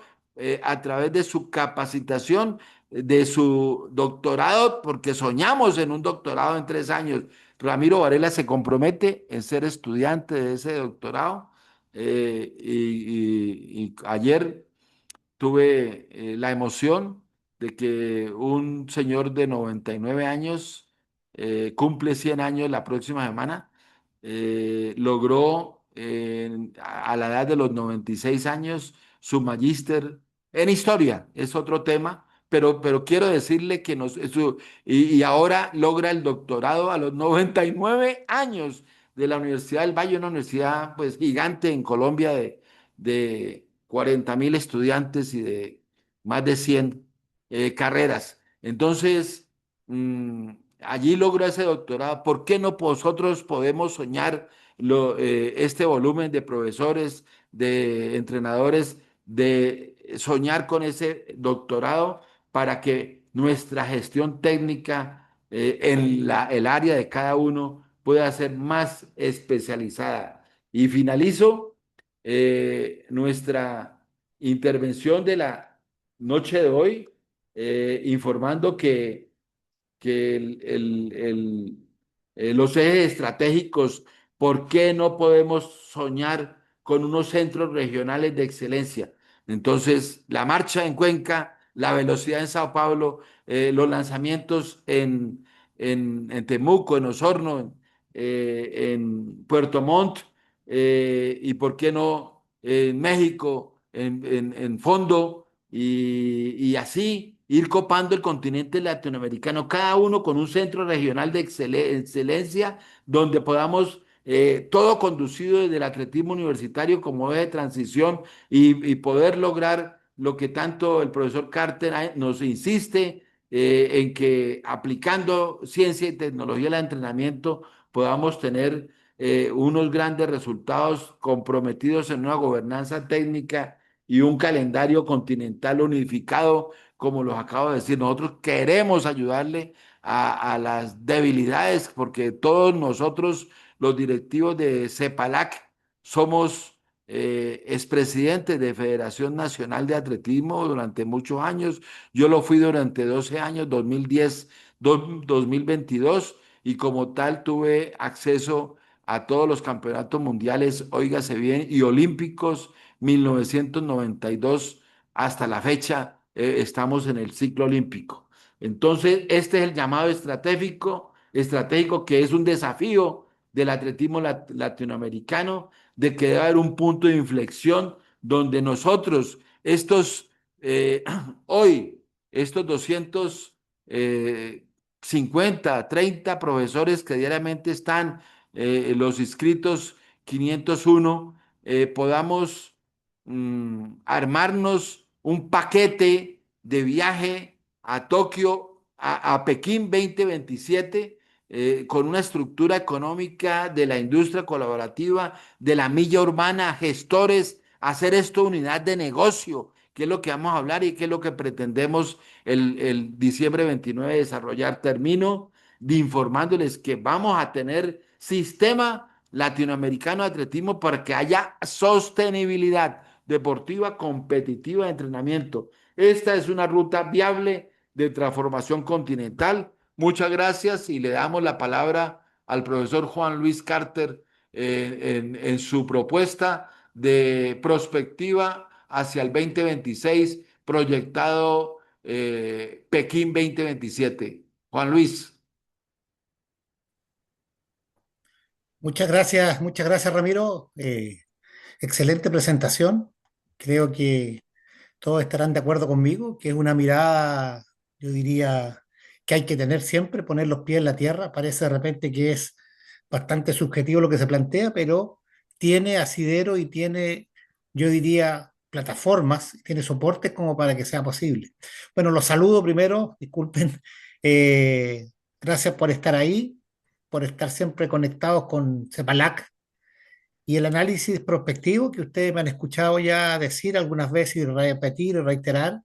a través de su capacitación, de su doctorado, porque soñamos en un doctorado en 3 años. Ramiro Varela se compromete en ser estudiante de ese doctorado y ayer tuve la emoción de que un señor de 99 años, cumple 100 años la próxima semana, logró a la edad de los 96 años su magíster en historia. Es otro tema, pero quiero decirle que y ahora logra el doctorado a los 99 años de la Universidad del Valle, una universidad pues gigante en Colombia de 40.000 estudiantes y de más de 100 carreras. Entonces, allí logró ese doctorado. ¿Por qué no nosotros podemos soñar este volumen de profesores, de entrenadores, de soñar con ese doctorado para que nuestra gestión técnica en el área de cada uno pueda ser más especializada? Y finalizo nuestra intervención de la noche de hoy informando que los ejes estratégicos, ¿por qué no podemos soñar con unos centros regionales de excelencia? Entonces, la marcha en Cuenca, la velocidad en Sao Paulo, los lanzamientos en Temuco, en Osorno, en Puerto Montt, y por qué no en México, en Fondo, y así ir copando el continente latinoamericano, cada uno con un centro regional de excelencia donde podamos, todo conducido desde el atletismo universitario como eje de transición y poder lograr lo que tanto el profesor Carter nos insiste en que aplicando ciencia y tecnología al entrenamiento podamos tener unos grandes resultados comprometidos en una gobernanza técnica y un calendario continental unificado, como los acabo de decir. Nosotros queremos ayudarle a las debilidades, porque todos nosotros, los directivos de CEPALAC, somos expresidentes de Federación Nacional de Atletismo durante muchos años. Yo lo fui durante 12 años, 2010, 2022, y como tal tuve acceso a todos los campeonatos mundiales, óigase bien, y olímpicos 1992 hasta la fecha, estamos en el ciclo olímpico. Entonces, este es el llamado estratégico que es un desafío del atletismo latinoamericano, de que debe haber un punto de inflexión donde nosotros, eh, hoy, estos 250, 30 profesores que diariamente están, los inscritos 501, podamos armarnos un paquete de viaje a Tokio, a Pekín 2027, con una estructura económica de la industria colaborativa, de la milla urbana, gestores, hacer esto unidad de negocio, que es lo que vamos a hablar y que es lo que pretendemos el diciembre 29 desarrollar. Termino de informándoles que vamos a tener sistema latinoamericano de atletismo para que haya sostenibilidad deportiva, competitiva de entrenamiento. Esta es una ruta viable de transformación continental. Muchas gracias y le damos la palabra al profesor Juan Luis Carter en su propuesta de prospectiva hacia el 2026, proyectado Pekín 2027. Juan Luis. Muchas gracias Ramiro. Excelente presentación. Creo que todos estarán de acuerdo conmigo, que es una mirada yo diría que hay que tener siempre, poner los pies en la tierra. Parece de repente que es bastante subjetivo lo que se plantea, pero tiene asidero y tiene, yo diría, plataformas, tiene soportes como para que sea posible. Bueno, los saludo primero, disculpen. eh, Gracias por estar ahí, por estar siempre conectados con CEPALAC y el análisis prospectivo que ustedes me han escuchado ya decir algunas veces y repetir y reiterar.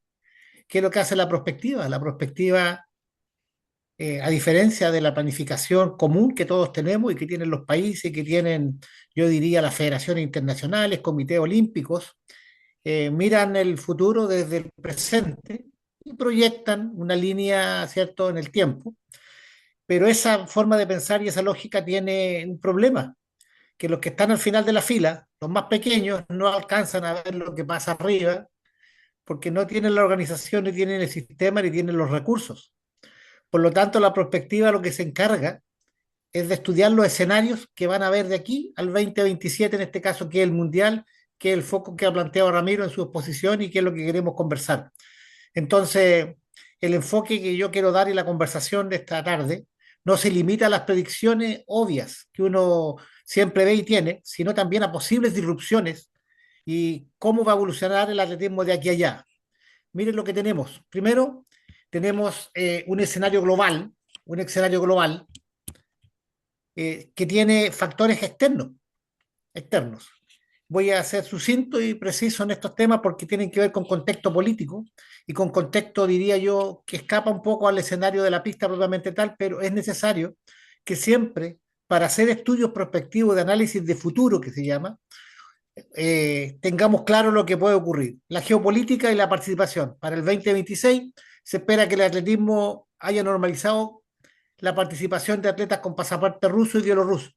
¿Qué es lo que hace la prospectiva? La prospectiva, a diferencia de la planificación común que todos tenemos y que tienen los países, que tienen, yo diría, las federaciones internacionales, comités olímpicos, miran el futuro desde el presente y proyectan una línea, ¿cierto?, en el tiempo. Pero esa forma de pensar y esa lógica tiene un problema, que los que están al final de la fila, los más pequeños, no alcanzan a ver lo que pasa arriba porque no tienen la organización, ni tienen el sistema, ni tienen los recursos. Por lo tanto, la prospectiva lo que se encarga es de estudiar los escenarios que van a haber de aquí al 2027, en este caso, que es el Mundial, que es el foco que ha planteado Ramiro en su exposición y que es lo que queremos conversar. Entonces, el enfoque que yo quiero dar y la conversación de esta tarde no se limita a las predicciones obvias que uno siempre ve y tiene, sino también a posibles disrupciones y cómo va a evolucionar el atletismo de aquí a allá. Miren lo que tenemos. Primero, tenemos un escenario global que tiene factores externos. Voy a ser sucinto y preciso en estos temas porque tienen que ver con contexto político y con contexto, diría yo, que escapa un poco al escenario de la pista propiamente tal, pero es necesario que siempre, para hacer estudios prospectivos de análisis de futuro, que se llama, tengamos claro lo que puede ocurrir. La geopolítica y la participación. Para el 2026 se espera que el atletismo haya normalizado la participación de atletas con pasaporte ruso y bielorruso.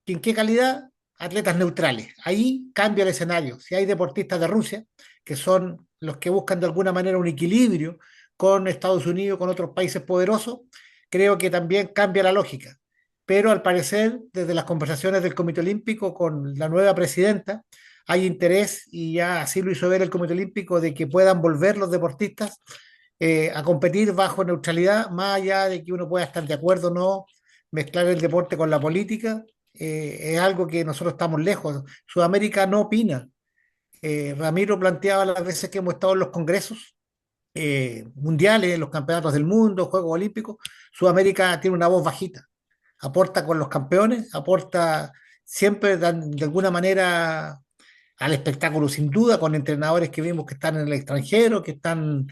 ¿Y en qué calidad? Atletas neutrales. Ahí cambia el escenario. Si hay deportistas de Rusia, que son los que buscan de alguna manera un equilibrio con Estados Unidos, con otros países poderosos, creo que también cambia la lógica. Pero al parecer, desde las conversaciones del Comité Olímpico con la nueva presidenta, hay interés, y ya así lo hizo ver el Comité Olímpico, de que puedan volver los deportistas a competir bajo neutralidad, más allá de que uno pueda estar de acuerdo o no, mezclar el deporte con la política, es algo que nosotros estamos lejos. Sudamérica no opina. Ramiro planteaba las veces que hemos estado en los congresos mundiales, los campeonatos del mundo, Juegos Olímpicos. Sudamérica tiene una voz bajita, aporta con los campeones, aporta siempre de alguna manera al espectáculo, sin duda, con entrenadores que vimos que están en el extranjero, que están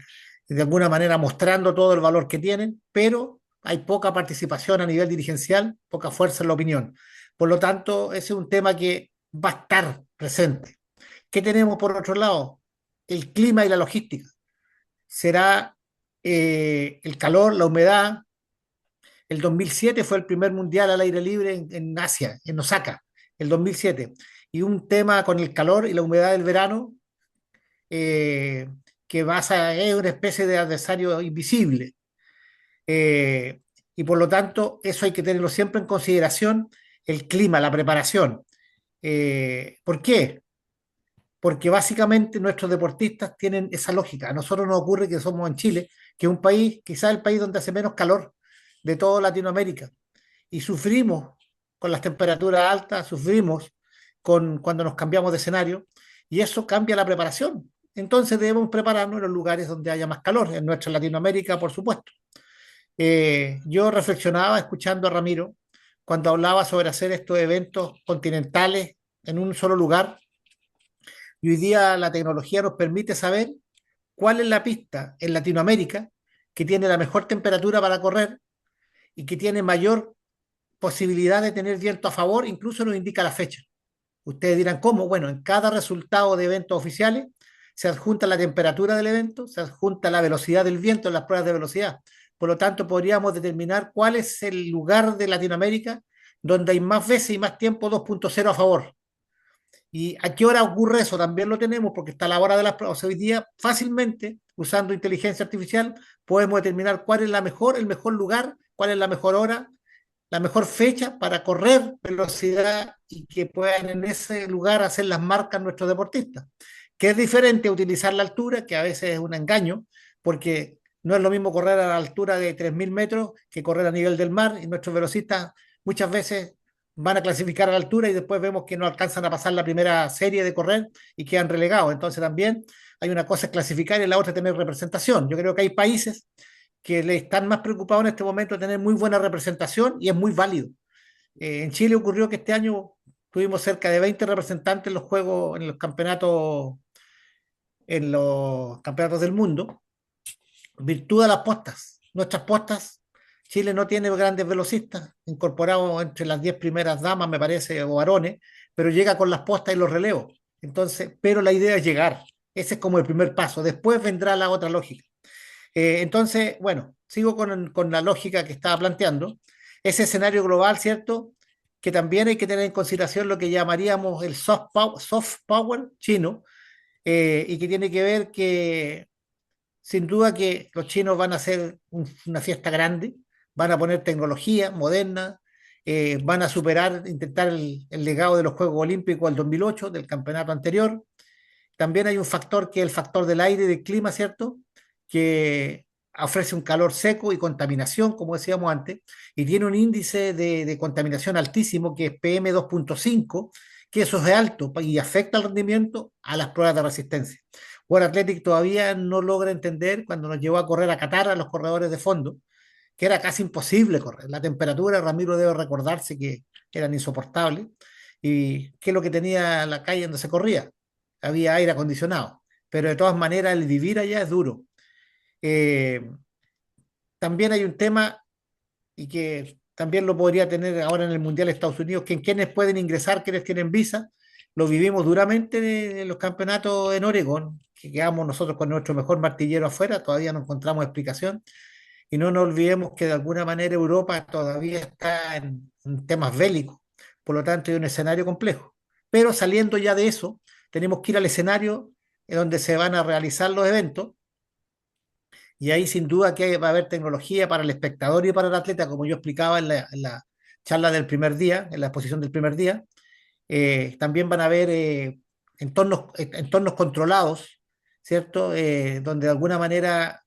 de alguna manera mostrando todo el valor que tienen, pero hay poca participación a nivel dirigencial, poca fuerza en la opinión. Por lo tanto, ese es un tema que va a estar presente. ¿Qué tenemos por otro lado? El clima y la logística. Será el calor, la humedad. El 2007 fue el primer mundial al aire libre en Asia, en Osaka, el 2007. Y un tema con el calor y la humedad del verano, eh, es una especie de adversario invisible. Eh, y por lo tanto, eso hay que tenerlo siempre en consideración, el clima, la preparación. ¿Por qué? Porque básicamente nuestros deportistas tienen esa lógica. A nosotros nos ocurre que somos en Chile, que es un país, quizás el país donde hace menos calor de toda Latinoamérica, y sufrimos con las temperaturas altas, sufrimos cuando nos cambiamos de escenario, y eso cambia la preparación. Entonces debemos prepararnos en los lugares donde haya más calor, en nuestra Latinoamérica, por supuesto. Yo reflexionaba escuchando a Ramiro cuando hablaba sobre hacer estos eventos continentales en un solo lugar, y hoy día la tecnología nos permite saber cuál es la pista en Latinoamérica que tiene la mejor temperatura para correr y que tiene mayor posibilidad de tener viento a favor, incluso nos indica la fecha. Ustedes dirán, ¿cómo? Bueno, en cada resultado de eventos oficiales se adjunta la temperatura del evento, se adjunta la velocidad del viento en las pruebas de velocidad. Por lo tanto, podríamos determinar cuál es el lugar de Latinoamérica donde hay más veces y más tiempo 2.0 a favor. ¿Y a qué hora ocurre eso? También lo tenemos porque está a la hora de las pruebas. O sea, hoy día, fácilmente, usando inteligencia artificial, podemos determinar cuál es el mejor lugar, cuál es la mejor hora, la mejor fecha para correr velocidad y que puedan en ese lugar hacer las marcas nuestros deportistas. Que es diferente a utilizar la altura, que a veces es un engaño, porque No es lo mismo correr a la altura de 3.000 metros que correr a nivel del mar, y nuestros velocistas muchas veces van a clasificar a la altura y después vemos que no alcanzan a pasar la primera serie de correr y quedan relegados. Entonces también hay una cosa es clasificar y la otra es tener representación. Yo creo que hay países que le están más preocupados en este momento de tener muy buena representación y es muy válido. En Chile ocurrió que este año tuvimos cerca de 20 representantes en los juegos, en los campeonatos del mundo, virtud de las postas. Nuestras postas, Chile no tiene grandes velocistas, incorporados entre las 10 primeras damas, me parece, o varones, pero llega con las postas y los relevos. Entonces, pero la idea es llegar. Ese es como el primer paso. Después vendrá la otra lógica. Entonces, bueno, sigo con la lógica que estaba planteando. Ese escenario global, ¿cierto? Que también hay que tener en consideración lo que llamaríamos el soft power chino, y que tiene que ver que sin duda que los chinos van a hacer una fiesta grande, van a poner tecnología moderna, van a superar, intentar el legado de los Juegos Olímpicos del 2008, del campeonato anterior. También hay un factor que es el factor del aire y del clima, ¿cierto? Que ofrece un calor seco y contaminación, como decíamos antes, y tiene un índice de contaminación altísimo, que es PM2.5, que eso es alto y afecta el rendimiento a las pruebas de resistencia. World Athletic todavía no logra entender, cuando nos llevó a correr a Qatar a los corredores de fondo, que era casi imposible correr. La temperatura, Ramiro debe recordarse que eran insoportables, y qué es lo que tenía la calle donde se corría. Había aire acondicionado, pero de todas maneras el vivir allá es duro. Eh, También hay un tema, y que también lo podría tener ahora en el Mundial de Estados Unidos, que en quienes pueden ingresar, quienes tienen visa. Lo vivimos duramente en los campeonatos en Oregón, que quedamos nosotros con nuestro mejor martillero afuera, todavía no encontramos explicación. Y no nos olvidemos que de alguna manera Europa todavía está en temas bélicos, por lo tanto hay un escenario complejo. Pero saliendo ya de eso, tenemos que ir al escenario en donde se van a realizar los eventos, y ahí sin duda que va a haber tecnología para el espectador y para el atleta, como yo explicaba en la charla del primer día, en la exposición del primer día. También van a haber entornos controlados, ¿cierto? Donde de alguna manera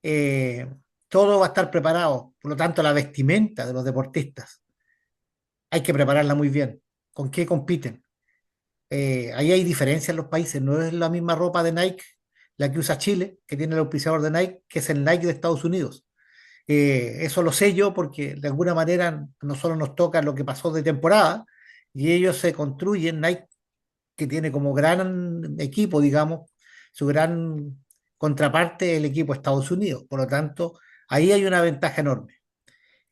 eh, todo va a estar preparado. Por lo tanto, la vestimenta de los deportistas hay que prepararla muy bien. ¿Con qué compiten? Ahí hay diferencias en los países. No es la misma ropa de Nike la que usa Chile, que tiene el auspiciador de Nike, que es el Nike de Estados Unidos. Eso lo sé yo porque de alguna manera nosotros nos toca lo que pasó de temporada, y ellos se construyen. Nike, que tiene como gran equipo, digamos, su gran contraparte el equipo de Estados Unidos. Por lo tanto, ahí hay una ventaja enorme.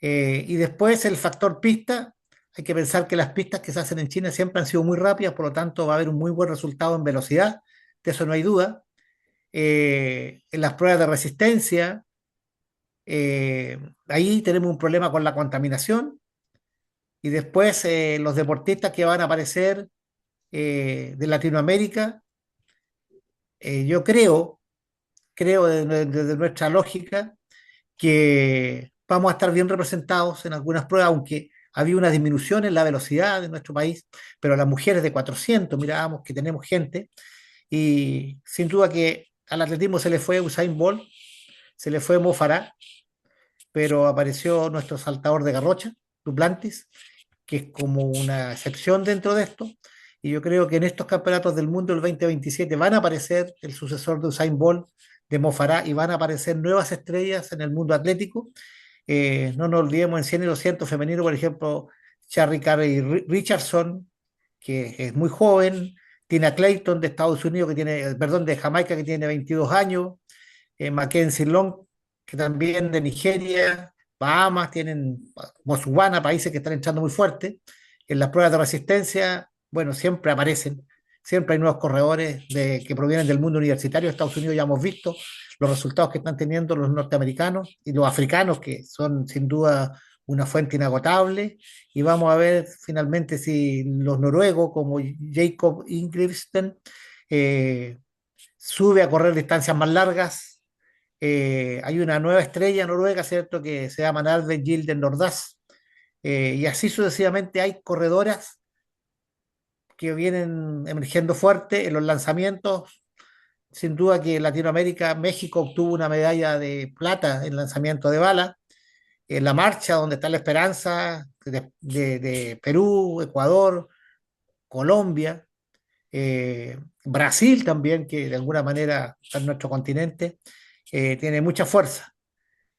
Y después el factor pista, hay que pensar que las pistas que se hacen en China siempre han sido muy rápidas, por lo tanto va a haber un muy buen resultado en velocidad, de eso no hay duda. En las pruebas de resistencia, ahí tenemos un problema con la contaminación. Y después los deportistas que van a aparecer de Latinoamérica, yo creo desde nuestra lógica que vamos a estar bien representados en algunas pruebas, aunque había una disminución en la velocidad de nuestro país, pero las mujeres de 400 mirábamos que tenemos gente, y sin duda que al atletismo se le fue Usain Bolt, se le fue Mo Farah, pero apareció nuestro saltador de Garrocha, Duplantis, que es como una excepción dentro de esto. Y yo creo que en estos campeonatos del mundo del 2027 van a aparecer el sucesor de Usain Bolt, de Mo Farah, y van a aparecer nuevas estrellas en el mundo atlético. No nos olvidemos en 100 y 200 femenino, por ejemplo, Charry Carey Richardson, que es muy joven, Tina Clayton de Estados Unidos, que tiene, perdón, de Jamaica, que tiene 22 años, Mackenzie Long, que también de Nigeria, Bahamas, tienen Botswana, países que están entrando muy fuerte. En las pruebas de resistencia, bueno, siempre aparecen, siempre hay nuevos corredores que provienen del mundo universitario. Estados Unidos ya hemos visto los resultados que están teniendo los norteamericanos y los africanos, que son sin duda una fuente inagotable. Y vamos a ver finalmente si los noruegos, como Jacob Ingebrigtsen, sube a correr distancias más largas. Hay una nueva estrella noruega, ¿cierto?, que se llama Narve Gilden Nordas. Y así sucesivamente hay corredoras que vienen emergiendo fuerte en los lanzamientos. Sin duda que Latinoamérica, México obtuvo una medalla de plata en lanzamiento de bala, en la marcha donde está la esperanza de Perú, Ecuador, Colombia, Brasil también, que de alguna manera está en nuestro continente, tiene mucha fuerza.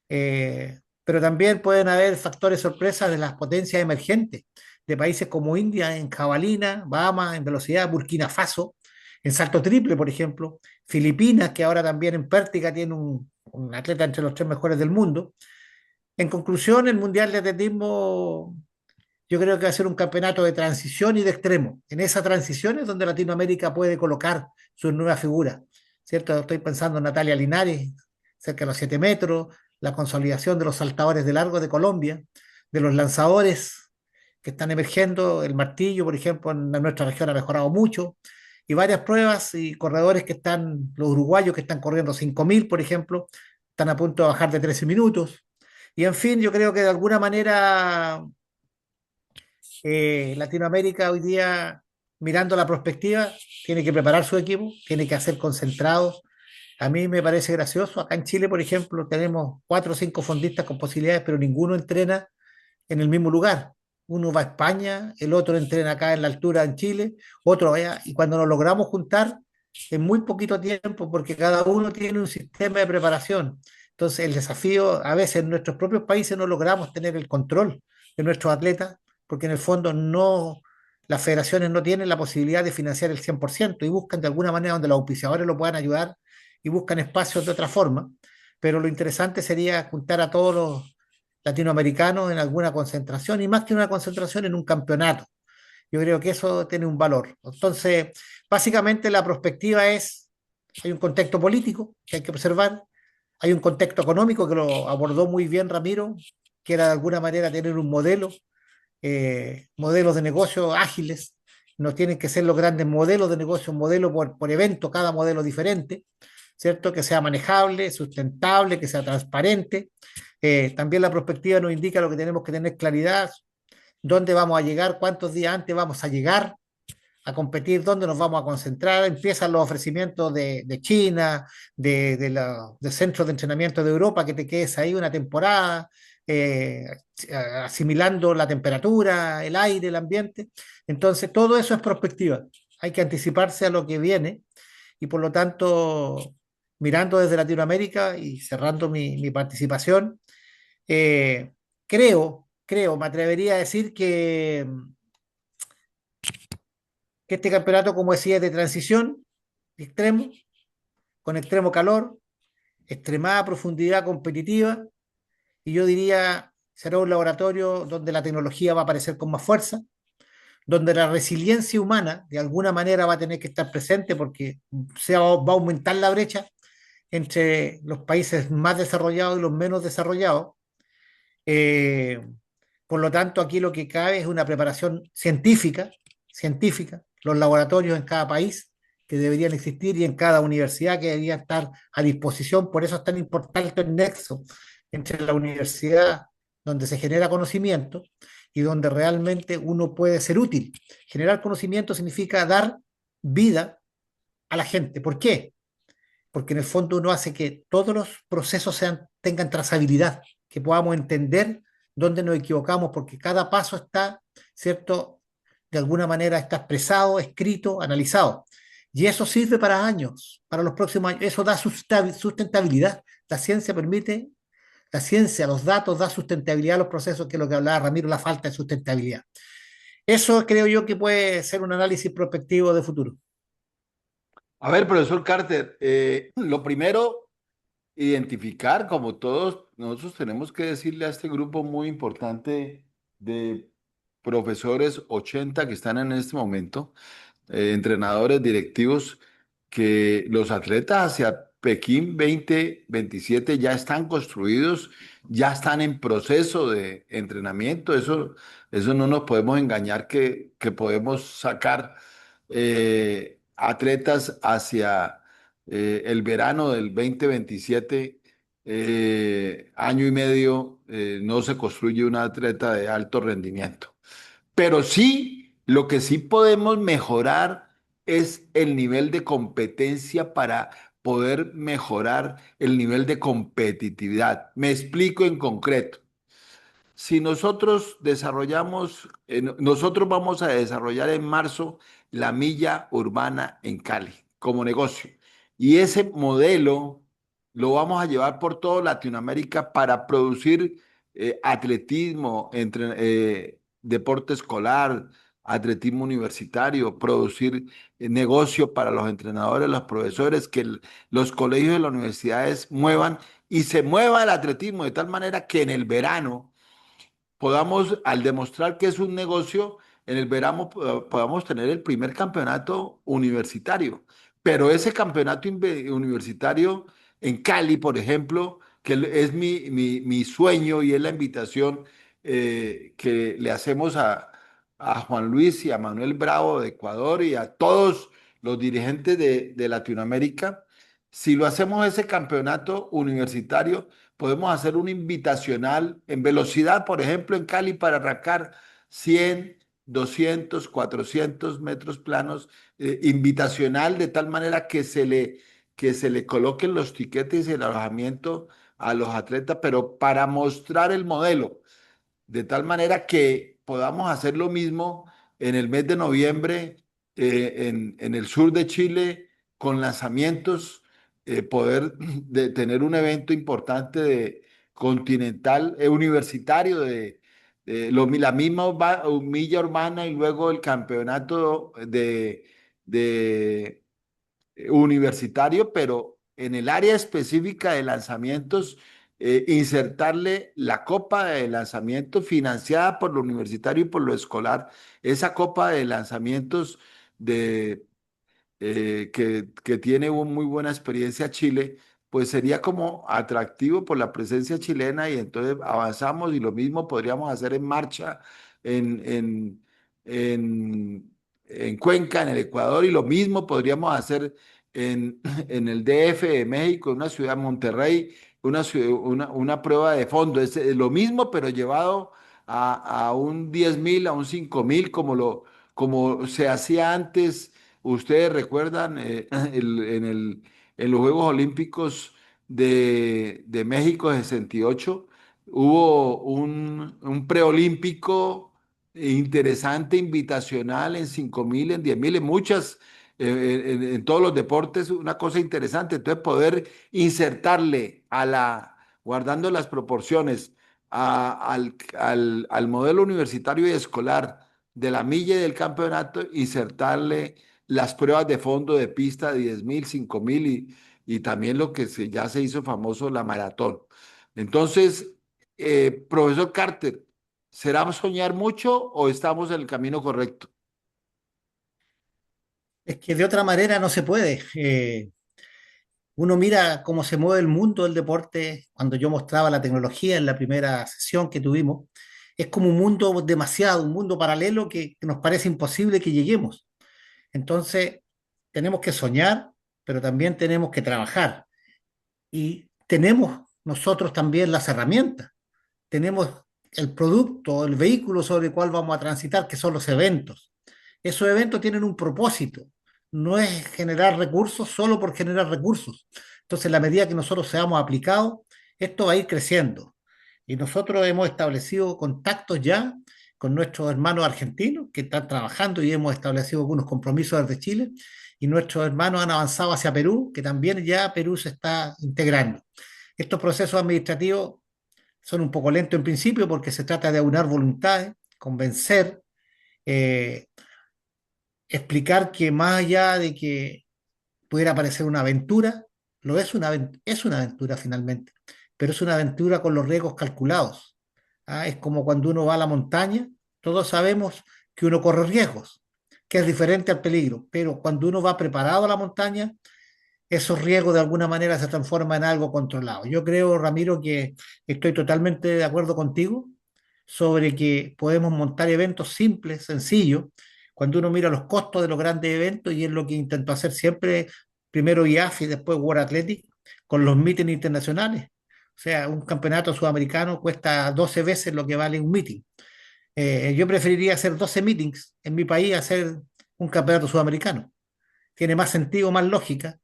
Pero también pueden haber factores sorpresas de las potencias emergentes, de países como India en jabalina, Bahamas en velocidad, Burkina Faso en salto triple, por ejemplo, Filipinas, que ahora también en pértiga tiene un atleta entre los tres mejores del mundo. En conclusión, el Mundial de Atletismo yo creo que va a ser un campeonato de transición y de extremo. En esa transición es donde Latinoamérica puede colocar sus nuevas figuras, ¿cierto? Estoy pensando en Natalia Linares, cerca de los 7 metros, la consolidación de los saltadores de largo de Colombia, de los lanzadores que están emergiendo, el martillo, por ejemplo, en nuestra región ha mejorado mucho, y varias pruebas y corredores que están, los uruguayos que están corriendo 5.000, por ejemplo, están a punto de bajar de 13 minutos. Y en fin, yo creo que de alguna manera Latinoamérica hoy día, mirando la perspectiva, tiene que preparar su equipo, tiene que hacer concentrados. A mí me parece gracioso. Acá en Chile, por ejemplo, tenemos 4 o 5 fondistas con posibilidades, pero ninguno entrena en el mismo lugar. Uno va a España, el otro entrena acá en la altura en Chile, otro allá, y cuando nos logramos juntar, en muy poquito tiempo, porque cada uno tiene un sistema de preparación. Entonces, el desafío, a veces en nuestros propios países no logramos tener el control de nuestros atletas, porque en el fondo no, las federaciones no tienen la posibilidad de financiar el 100% y buscan de alguna manera donde los auspiciadores lo puedan ayudar y buscan espacios de otra forma. Pero lo interesante sería juntar a todos los latinoamericanos en alguna concentración y más que una concentración en un campeonato. Yo creo que eso tiene un valor. Entonces, básicamente la perspectiva es, hay un contexto político que hay que observar, hay un contexto económico que lo abordó muy bien Ramiro, que era de alguna manera tener un modelo, modelos de negocio ágiles, no tienen que ser los grandes modelos de negocio, un modelo por evento, cada modelo diferente, ¿cierto? Que sea manejable, sustentable, que sea transparente. También la perspectiva nos indica lo que tenemos que tener claridad, dónde vamos a llegar, cuántos días antes vamos a llegar a competir, dónde nos vamos a concentrar. Empiezan los ofrecimientos de China, de centros de entrenamiento de Europa, que te quedes ahí una temporada, eh, asimilando la temperatura, el aire, el ambiente. Entonces, todo eso es perspectiva. Hay que anticiparse a lo que viene y por lo tanto, mirando desde Latinoamérica y cerrando mi participación, eh, me atrevería a decir que este campeonato, como decía, es de transición, de extremo, con extremo calor, extremada profundidad competitiva, y yo diría será un laboratorio donde la tecnología va a aparecer con más fuerza, donde la resiliencia humana de alguna manera va a tener que estar presente porque va a aumentar la brecha entre los países más desarrollados y los menos desarrollados. Eh, por lo tanto, aquí lo que cabe es una preparación científica, los laboratorios en cada país que deberían existir y en cada universidad que debería estar a disposición. Por eso es tan importante el nexo entre la universidad donde se genera conocimiento y donde realmente uno puede ser útil. Generar conocimiento significa dar vida a la gente. ¿Por qué? Porque en el fondo uno hace que todos los procesos tengan trazabilidad, que podamos entender dónde nos equivocamos, porque cada paso está, ¿cierto? De alguna manera está expresado, escrito, analizado. Y eso sirve para años, para los próximos años. Eso da sustentabilidad. La ciencia permite, la ciencia, los datos, da sustentabilidad a los procesos, que es lo que hablaba Ramiro, la falta de sustentabilidad. Eso creo yo que puede ser un análisis prospectivo de futuro. A ver, profesor Carter, lo primero, identificar, como todos nosotros tenemos que decirle a este grupo muy importante de profesores 80 que están en este momento, entrenadores directivos, que los atletas hacia Pekín 2027 ya están construidos, ya están en proceso de entrenamiento. Eso no nos podemos engañar que podemos sacar atletas hacia el verano del 2027. Año y medio, no se construye un atleta de alto rendimiento. Pero sí, lo que sí podemos mejorar es el nivel de competencia para poder mejorar el nivel de competitividad. Me explico en concreto. Si nosotros desarrollamos, nosotros vamos a desarrollar en marzo la milla urbana en Cali como negocio. Y ese modelo lo vamos a llevar por toda Latinoamérica para producir atletismo, deporte escolar, atletismo universitario, producir negocio para los entrenadores, los profesores, que los colegios y las universidades muevan y se mueva el atletismo de tal manera que en el verano podamos, al demostrar que es un negocio, en el verano podamos tener el primer campeonato universitario. Pero ese campeonato universitario en Cali, por ejemplo, que es mi sueño y es la invitación que le hacemos a Juan Luis y a Manuel Bravo de Ecuador y a todos los dirigentes de Latinoamérica. Si lo hacemos ese campeonato universitario, podemos hacer un invitacional en velocidad, por ejemplo, en Cali para arrancar 100, 200, 400 metros planos, invitacional de tal manera que se le coloquen los tiquetes y el alojamiento a los atletas, pero para mostrar el modelo de tal manera que podamos hacer lo mismo en el mes de noviembre en el sur de Chile con lanzamientos, poder tener un evento importante de continental, universitario la misma milla urbana y luego el campeonato de universitario, pero en el área específica de lanzamientos, insertarle la copa de lanzamiento financiada por lo universitario y por lo escolar, esa copa de lanzamientos de que tiene una muy buena experiencia Chile, pues sería como atractivo por la presencia chilena y entonces avanzamos y lo mismo podríamos hacer en marcha en, en, en Cuenca, en el Ecuador, y lo mismo podríamos hacer en el DF de México, en una ciudad, Monterrey, una prueba de fondo. Es lo mismo, pero llevado a un 10.000, a un 5.000, como se hacía antes. Ustedes recuerdan en los Juegos Olímpicos de México de 68, hubo un preolímpico interesante, invitacional en 5.000, en 10.000, en muchas, en todos los deportes, una cosa interesante. Entonces, poder insertarle guardando las proporciones, al modelo universitario y escolar de la milla y del campeonato, insertarle las pruebas de fondo de pista de 10.000, 5.000 y también lo que ya se hizo famoso, la maratón. Entonces, profesor Carter, ¿será soñar mucho o estamos en el camino correcto? Es que de otra manera no se puede. Uno mira cómo se mueve el mundo del deporte cuando yo mostraba la tecnología en la primera sesión que tuvimos. Es como un mundo demasiado, un mundo paralelo que nos parece imposible que lleguemos. Entonces, tenemos que soñar, pero también tenemos que trabajar. Y tenemos nosotros también las herramientas. Tenemos el producto, el vehículo sobre el cual vamos a transitar, que son los eventos. Esos eventos tienen un propósito, no es generar recursos solo por generar recursos. Entonces, en la medida que nosotros seamos aplicados, esto va a ir creciendo. Y nosotros hemos establecido contactos ya con nuestros hermanos argentinos que están trabajando y hemos establecido algunos compromisos desde Chile. Y nuestros hermanos han avanzado hacia Perú, que también ya Perú se está integrando. Estos procesos administrativos son un poco lentos en principio porque se trata de aunar voluntades, convencer, eh, explicar que más allá de que pudiera parecer una aventura, lo es es una aventura finalmente, pero es una aventura con los riesgos calculados. ¿Ah? Es como cuando uno va a la montaña, todos sabemos que uno corre riesgos, que es diferente al peligro, pero cuando uno va preparado a la montaña, esos riesgos de alguna manera se transforman en algo controlado. Yo creo, Ramiro, que estoy totalmente de acuerdo contigo sobre que podemos montar eventos simples, sencillos, cuando uno mira los costos de los grandes eventos, y es lo que intento hacer siempre, primero IAF y después World Athletic, con los mítines internacionales. O sea, un campeonato sudamericano cuesta 12 veces lo que vale un meeting. Yo preferiría hacer 12 meetings en mi país a hacer un campeonato sudamericano. tiene más sentido, más lógica.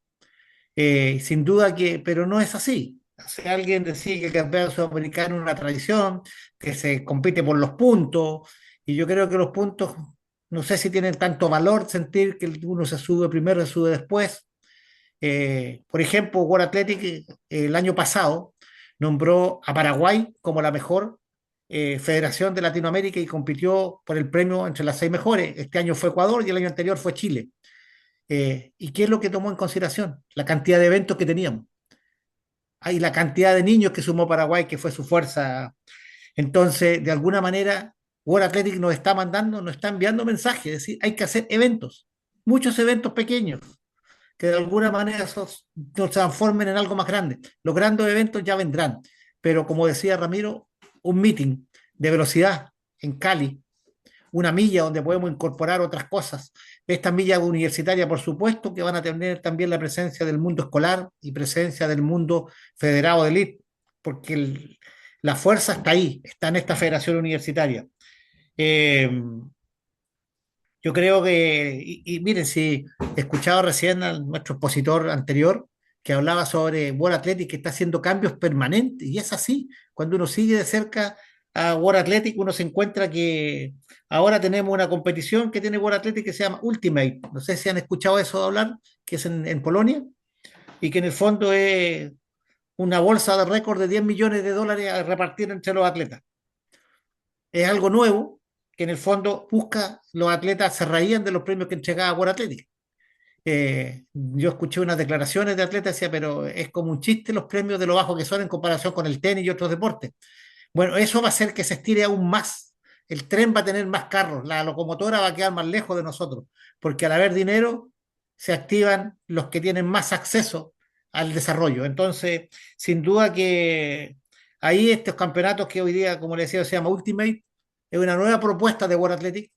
Sin duda que, pero no es así. O sea, alguien decía que el campeonato sudamericano es una tradición, que se compite por los puntos, y yo creo que los puntos, no sé si tienen tanto valor sentir que uno se sube primero, se sube después. Por ejemplo, World Athletic el año pasado nombró a Paraguay como la mejor federación de Latinoamérica y compitió por el premio entre las seis mejores. Este año fue Ecuador y el año anterior fue Chile. ¿Y qué es lo que tomó en consideración? La cantidad de eventos que teníamos. Hay la cantidad de niños que sumó Paraguay, que fue su fuerza. Entonces, de alguna manera, World Athletic nos está mandando, nos está enviando mensajes, es decir, hay que hacer eventos, muchos eventos pequeños, que de alguna manera nos transformen en algo más grande. Los grandes eventos ya vendrán, pero como decía Ramiro, un meeting de velocidad en Cali, una milla donde podemos incorporar otras cosas. Estas millas universitarias, por supuesto, que van a tener también la presencia del mundo escolar y presencia del mundo federado de élite, porque la fuerza está ahí, está en esta federación universitaria. Eh, yo creo que, y miren, si he escuchado recién a nuestro expositor anterior que hablaba sobre World Athletic que está haciendo cambios permanentes, y es así. Cuando uno sigue de cerca a World Athletic, uno se encuentra que ahora tenemos una competición que tiene World Athletic que se llama Ultimate. No sé si han escuchado eso hablar, que es en Polonia, y que en el fondo es una bolsa de récord de 10 millones de dólares a repartir entre los atletas. Es algo nuevo que en el fondo busca, los atletas se reían de los premios que entregaba World Athletic. Yo escuché unas declaraciones de atletas, decía, pero es como un chiste los premios de lo bajo que son en comparación con el tenis y otros deportes. Bueno, eso va a hacer que se estire aún más. El tren va a tener más carros, la locomotora va a quedar más lejos de nosotros, porque al haber dinero se activan los que tienen más acceso al desarrollo. Entonces, sin duda que ahí estos campeonatos que hoy día, como le decía, se llama Ultimate, es una nueva propuesta de World Athletic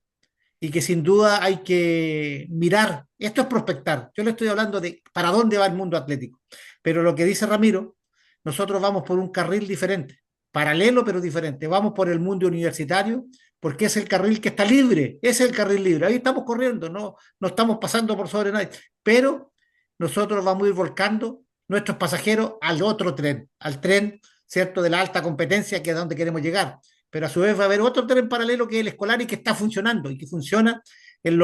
y que sin duda hay que mirar. Esto es prospectar. Yo le estoy hablando de para dónde va el mundo atlético. Pero lo que dice Ramiro, nosotros vamos por un carril diferente, paralelo pero diferente. Vamos por el mundo universitario porque es el carril que está libre, es el carril libre. Ahí estamos corriendo, no estamos pasando por sobre nadie. Pero nosotros vamos a ir volcando nuestros pasajeros al otro tren, al tren, ¿cierto?, de la alta competencia, que es donde queremos llegar, pero a su vez va a haber otro tren paralelo que es el escolar y que está funcionando y que funciona en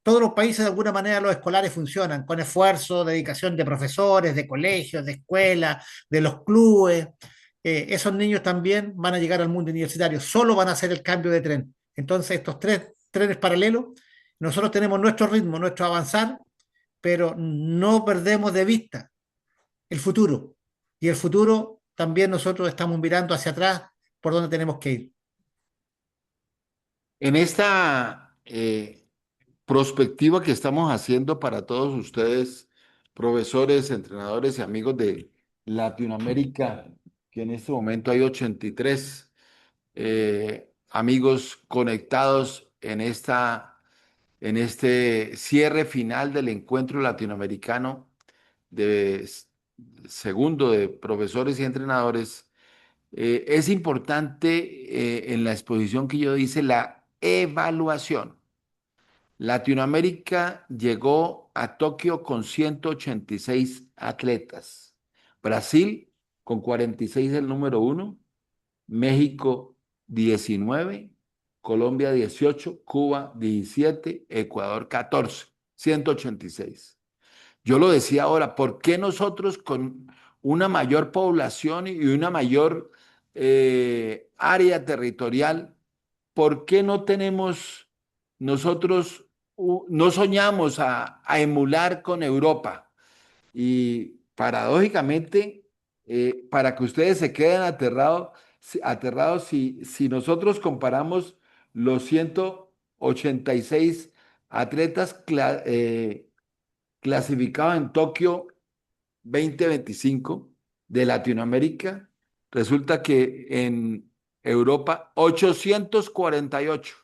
todos los países. De alguna manera los escolares funcionan con esfuerzo, dedicación de profesores, de colegios, de escuelas, de los clubes. Esos niños también van a llegar al mundo universitario, solo van a hacer el cambio de tren. Entonces estos tres trenes paralelos, nosotros tenemos nuestro ritmo, nuestro avanzar, pero no perdemos de vista el futuro. Y el futuro también nosotros estamos mirando hacia atrás por donde tenemos que ir. En esta prospectiva que estamos haciendo para todos ustedes, profesores, entrenadores y amigos de Latinoamérica, que en este momento hay 83 amigos conectados en este cierre final del encuentro latinoamericano de segundo de profesores y entrenadores. Es importante en la exposición que yo hice la evaluación. Latinoamérica llegó a Tokio con 186 atletas. Brasil con 46 el número uno, México 19, Colombia 18, Cuba 17, Ecuador 14, 186. Yo lo decía ahora, ¿por qué nosotros con una mayor población y una mayor área territorial, por qué no tenemos nosotros, no soñamos a emular con Europa? Y paradójicamente, para que ustedes se queden aterrados, si nosotros comparamos los 186 atletas clasificados en Tokio 2025 de Latinoamérica, resulta que en Europa 848.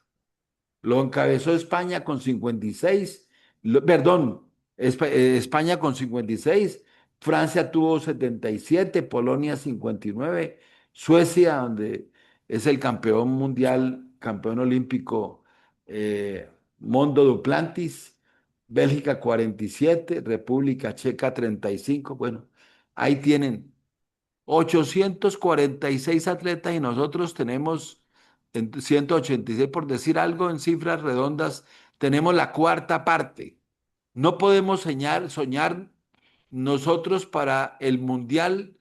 Lo encabezó España con 56, perdón, España con 56, Francia tuvo 77, Polonia 59, Suecia, donde es el campeón mundial, campeón olímpico, Mondo Duplantis, Bélgica 47, República Checa 35. Bueno, ahí tienen 846 atletas y nosotros tenemos 186, por decir algo en cifras redondas, tenemos la cuarta parte. No podemos soñar nosotros para el Mundial,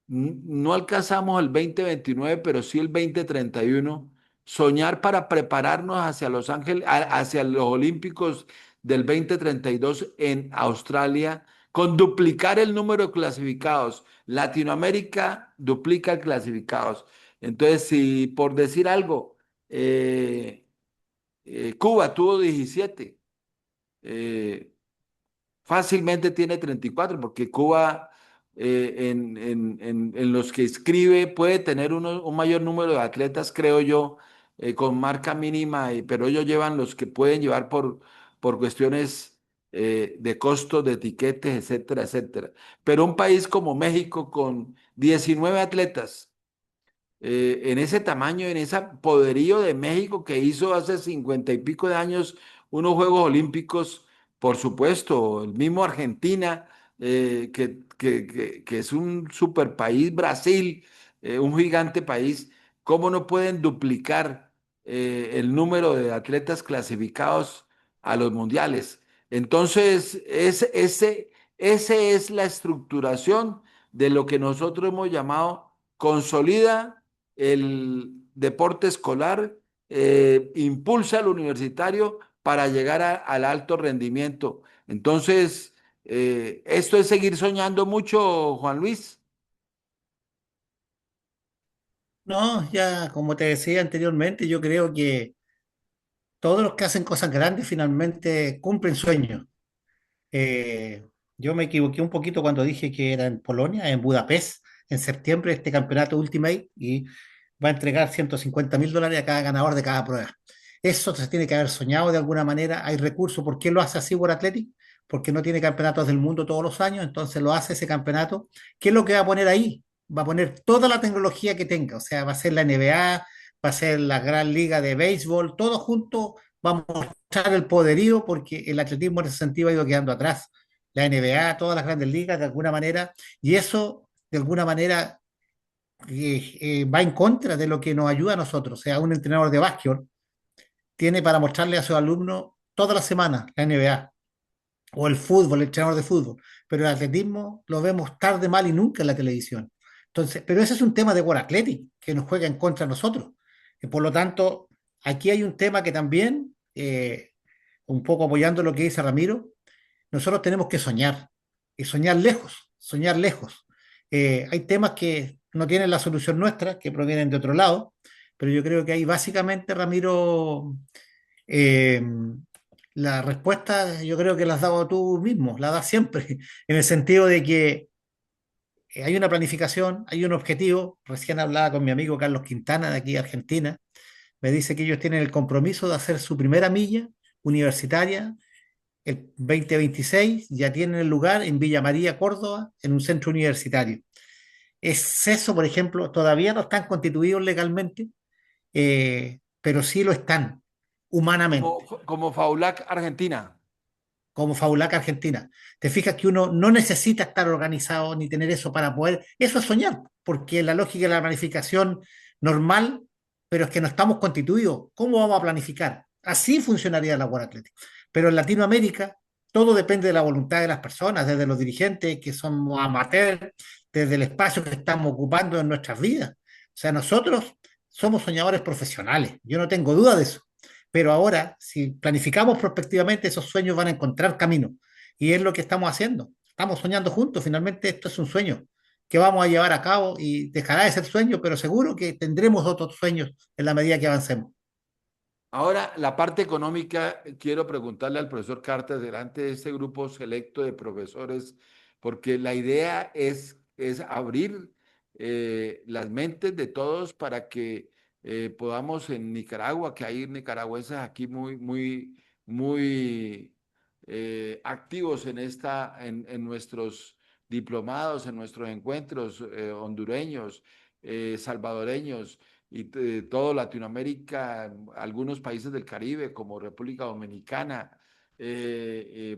no alcanzamos el 2029, pero sí el 2031. Soñar para prepararnos hacia Los Ángeles, hacia los Olímpicos del 2032 en Australia, con duplicar el número de clasificados. Latinoamérica duplica clasificados. Entonces, si por decir algo, Cuba tuvo 17, eh, fácilmente tiene 34 porque Cuba en los que escribe puede tener un mayor número de atletas, creo yo, con marca mínima, pero ellos llevan los que pueden llevar por cuestiones de costos, de etiquetes, etcétera, etcétera. Pero un país como México con 19 atletas, en ese tamaño, en ese poderío de México que hizo hace 50 y pico de años unos Juegos Olímpicos, por supuesto, el mismo Argentina, que es un super país, Brasil, un gigante país, ¿cómo no pueden duplicar el número de atletas clasificados a los mundiales? Entonces, ese es la estructuración de lo que nosotros hemos llamado consolida el deporte escolar, impulsa al universitario para llegar al alto rendimiento. Entonces, esto es seguir soñando mucho, Juan Luis. No, ya como te decía anteriormente, yo creo que todos los que hacen cosas grandes finalmente cumplen sueños. Eh, yo me equivoqué un poquito cuando dije que era en Polonia, en Budapest, en septiembre, este campeonato Ultimate, y va a entregar $150.000 a cada ganador de cada prueba. Eso se tiene que haber soñado de alguna manera. Hay recursos. ¿Por qué lo hace así World Athletic? Porque no tiene campeonatos del mundo todos los años, entonces lo hace ese campeonato. ¿Qué es lo que va a poner ahí? Va a poner toda la tecnología que tenga, o sea, va a ser la NBA, va a ser la Gran Liga de Béisbol, todo junto va a mostrar el poderío porque el atletismo en ese sentido ha ido quedando atrás. La NBA, todas las grandes ligas, de alguna manera, y eso, de alguna manera, va en contra de lo que nos ayuda a nosotros. O sea, un entrenador de básquetbol tiene para mostrarle a sus alumnos toda la semana la NBA o el fútbol, el entrenador de fútbol, pero el atletismo lo vemos tarde, mal y nunca en la televisión. Entonces, pero ese es un tema de World Athletic que nos juega en contra de nosotros. Y por lo tanto, aquí hay un tema que también, un poco apoyando lo que dice Ramiro, nosotros tenemos que soñar y soñar lejos, soñar lejos. Hay temas que no tienen la solución nuestra, que provienen de otro lado, pero yo creo que ahí básicamente, Ramiro, eh, la respuesta yo creo que la has dado tú mismo, la das siempre, en el sentido de que hay una planificación, hay un objetivo. Recién hablaba con mi amigo Carlos Quintana de aquí de Argentina, me dice que ellos tienen el compromiso de hacer su primera milla universitaria el 2026, ya tienen el lugar en Villa María, Córdoba, en un centro universitario. Es eso, por ejemplo, todavía no están constituidos legalmente, pero sí lo están humanamente, Como Faulac Argentina. como Faulac Argentina. Te fijas que uno no necesita estar organizado ni tener eso para poder, eso es soñar, porque la lógica de la planificación normal, pero es que no estamos constituidos. ¿Cómo vamos a planificar? Así funcionaría la World Athletics. Pero en Latinoamérica todo depende de la voluntad de las personas, desde los dirigentes que somos amateurs, desde el espacio que estamos ocupando en nuestras vidas. O sea, nosotros somos soñadores profesionales, yo no tengo duda de eso. Pero ahora, si planificamos prospectivamente, esos sueños van a encontrar camino. Y es lo que estamos haciendo. Estamos soñando juntos. Finalmente, esto es un sueño que vamos a llevar a cabo y dejará de ser sueño, pero seguro que tendremos otros sueños en la medida que avancemos. Ahora, la parte económica, quiero preguntarle al profesor Carter delante de este grupo selecto de profesores, porque la idea es abrir las mentes de todos para que podamos en Nicaragua, que hay nicaragüenses aquí muy activos en nuestros diplomados, en nuestros encuentros hondureños, salvadoreños y todo Latinoamérica, algunos países del Caribe como República Dominicana,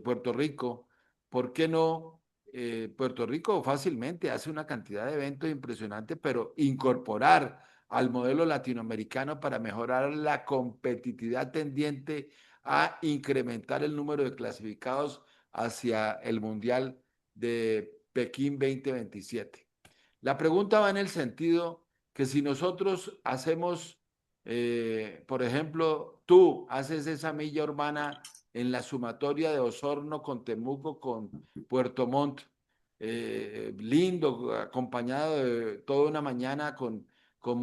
Puerto Rico, ¿por qué no? Puerto Rico fácilmente hace una cantidad de eventos impresionantes, pero incorporar al modelo latinoamericano para mejorar la competitividad tendiente a incrementar el número de clasificados hacia el Mundial de Pekín 2027. La pregunta va en el sentido que si nosotros hacemos, por ejemplo, tú haces esa milla urbana en la sumatoria de Osorno con Temuco, con Puerto Montt, lindo, acompañado de toda una mañana con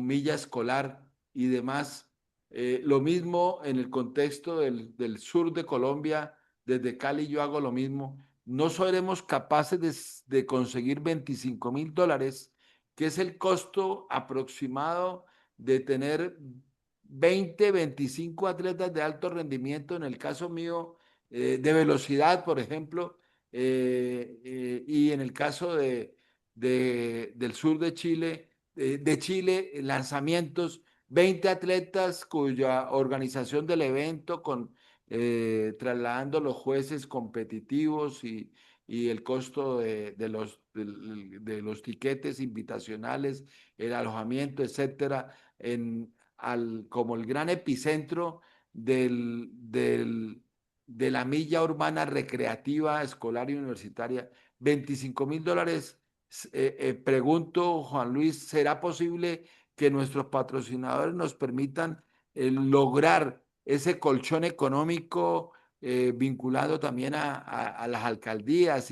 milla escolar y demás. Lo mismo en el contexto del sur de Colombia, desde Cali yo hago lo mismo. No seremos capaces de conseguir $25.000, que es el costo aproximado de tener 20, 25 atletas de alto rendimiento, en el caso mío, de velocidad, por ejemplo, y en el caso del sur de Chile, lanzamientos, 20 atletas cuya organización del evento trasladando los jueces competitivos y el costo de los tiquetes invitacionales, el alojamiento, etcétera, como el gran epicentro de la milla urbana recreativa, escolar y universitaria. $25.000. Pregunto, Juan Luis, ¿será posible que nuestros patrocinadores nos permitan lograr ese colchón económico, vinculado también a las alcaldías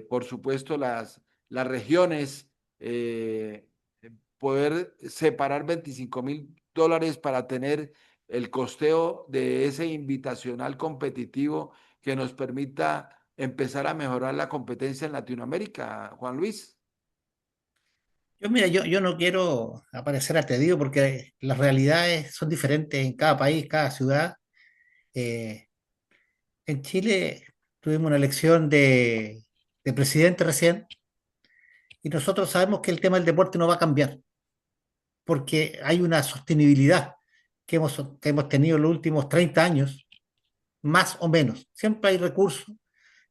por supuesto, las regiones, poder separar $25.000 para tener el costeo de ese invitacional competitivo que nos permita empezar a mejorar la competencia en Latinoamérica, Juan Luis? Mira, yo no quiero aparecer atrevido porque las realidades son diferentes en cada país, cada ciudad. Eh, en Chile tuvimos una elección de presidente recién y nosotros sabemos que el tema del deporte no va a cambiar porque hay una sostenibilidad que hemos tenido en los últimos 30 años, más o menos. Siempre hay recursos,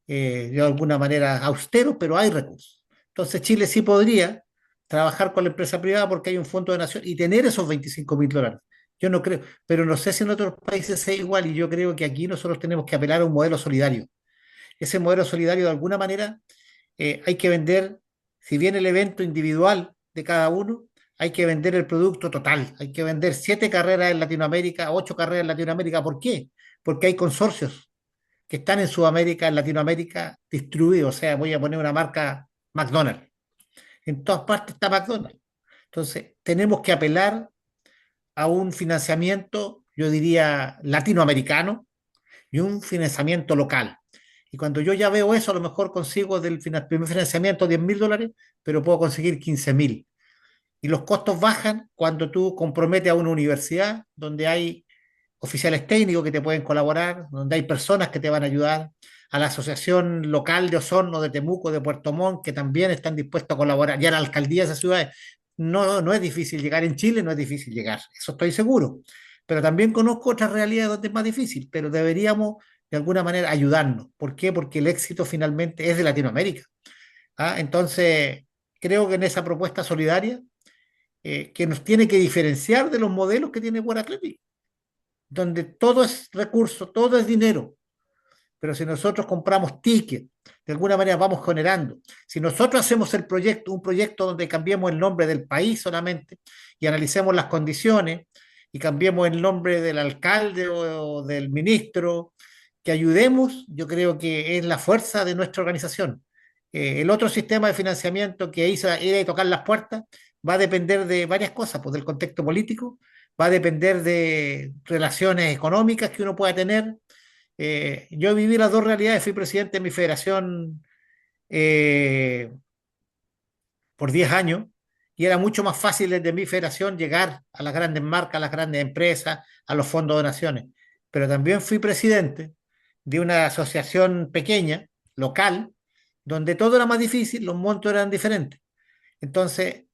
de alguna manera austeros, pero hay recursos. Entonces Chile sí podría trabajar con la empresa privada porque hay un fondo de nación y tener esos $25.000. Yo no creo, pero no sé si en otros países sea igual y yo creo que aquí nosotros tenemos que apelar a un modelo solidario. Ese modelo solidario de alguna manera hay que vender, si bien el evento individual de cada uno, hay que vender el producto total. Hay que vender 7 carreras en Latinoamérica, 8 carreras en Latinoamérica. ¿Por qué? Porque hay consorcios que están en Sudamérica, en Latinoamérica, distribuidos. O sea, voy a poner una marca McDonald's. En todas partes está McDonald's. Entonces, tenemos que apelar a un financiamiento, yo diría, latinoamericano y un financiamiento local. Y cuando yo ya veo eso, a lo mejor consigo del primer financiamiento $10.000, pero puedo conseguir 15.000. Y los costos bajan cuando tú comprometes a una universidad donde hay oficiales técnicos que te pueden colaborar, donde hay personas que te van a ayudar, a la asociación local de Osorno, de Temuco, de Puerto Montt, que también están dispuestos a colaborar, y a la alcaldía de esas ciudades. No, no es difícil llegar en Chile, no es difícil llegar, eso estoy seguro. Pero también conozco otras realidades donde es más difícil, pero deberíamos de alguna manera ayudarnos. ¿Por qué? Porque el éxito finalmente es de Latinoamérica. ¿Ah? Entonces, creo que en esa propuesta solidaria, que nos tiene que diferenciar de los modelos que tiene World Athletics, donde todo es recurso, todo es dinero. Pero si nosotros compramos tickets, de alguna manera vamos generando. Si nosotros hacemos el proyecto, un proyecto donde cambiemos el nombre del país solamente y analicemos las condiciones y cambiemos el nombre del alcalde o del ministro, que ayudemos, yo creo que es la fuerza de nuestra organización. El otro sistema de financiamiento que hizo ir a tocar las puertas va a depender de varias cosas, pues del contexto político, va a depender de relaciones económicas que uno pueda tener. Yo viví las dos realidades, fui presidente de mi federación eh, por 10 años y era mucho más fácil desde mi federación llegar a las grandes marcas, a las grandes empresas, a los fondos de donaciones. Pero también fui presidente de una asociación pequeña, local, donde todo era más difícil, los montos eran diferentes. Entonces,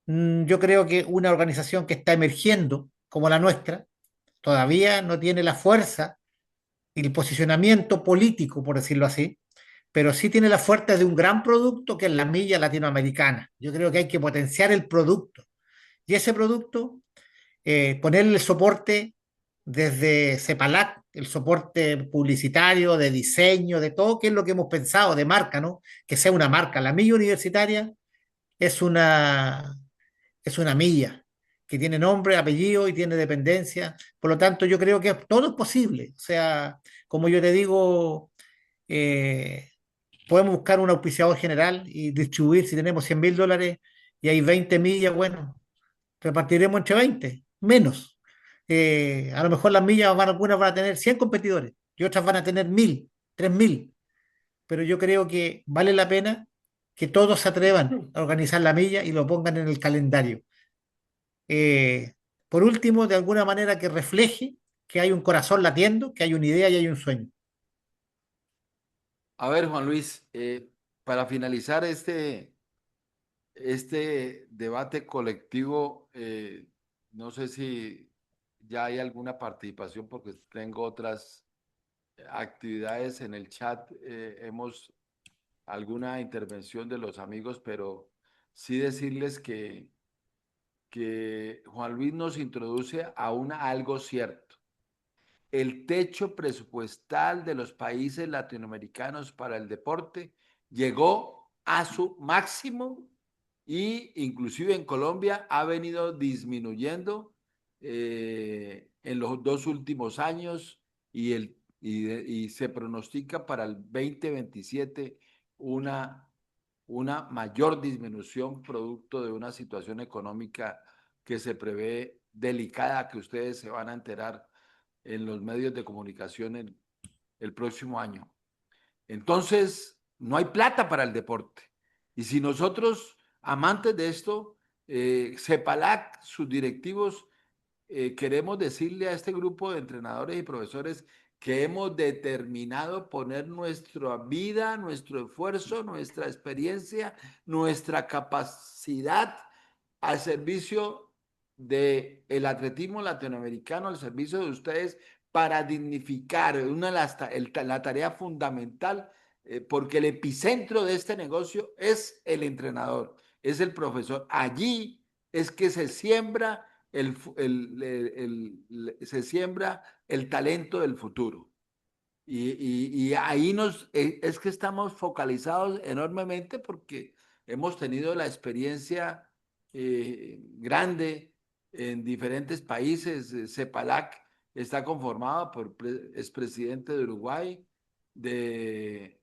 yo creo que una organización que está emergiendo, como la nuestra, todavía no tiene la fuerza y el posicionamiento político, por decirlo así, pero sí tiene la fuerza de un gran producto que es la milla latinoamericana. Yo creo que hay que potenciar el producto y ese producto, ponerle el soporte desde Cepalac, el soporte publicitario, de diseño, de todo, que es lo que hemos pensado, de marca, ¿no? Que sea una marca. La milla universitaria es una, es una milla que tiene nombre, apellido y tiene dependencia. Por lo tanto, yo creo que todo es posible. O sea, como yo te digo, eh, podemos buscar un auspiciador general y distribuir, si tenemos $100.000 y hay 20 millas, bueno, repartiremos entre 20 menos. A lo mejor las millas algunas van a tener 100 competidores y otras van a tener 1.000, 3.000, pero yo creo que vale la pena que todos se atrevan a organizar la milla y lo pongan en el calendario. Eh, por último, de alguna manera que refleje que hay un corazón latiendo, que hay una idea y hay un sueño. A ver, Juan Luis, para finalizar este debate colectivo, no sé si ya hay alguna participación porque tengo otras actividades en el chat. Hemos alguna intervención de los amigos, pero sí decirles que Juan Luis nos introduce a algo cierto. El techo presupuestal de los países latinoamericanos para el deporte llegó a su máximo y inclusive en Colombia ha venido disminuyendo en los 2 últimos años y se pronostica para el 2027 una, una mayor disminución producto de una situación económica que se prevé delicada, que ustedes se van a enterar en los medios de comunicación el próximo año. Entonces, no hay plata para el deporte. Y si nosotros, amantes de esto, CEPALAC, sus directivos, queremos decirle a este grupo de entrenadores y profesores que hemos determinado poner nuestra vida, nuestro esfuerzo, nuestra experiencia, nuestra capacidad al servicio del atletismo latinoamericano, al servicio de ustedes para dignificar la tarea fundamental, porque el epicentro de este negocio es el entrenador, es el profesor. Allí es que se siembra se siembra el talento del futuro. Y ahí es que estamos focalizados enormemente porque hemos tenido la experiencia grande en diferentes países. CEPALAC está conformado por expresidente de Uruguay, de,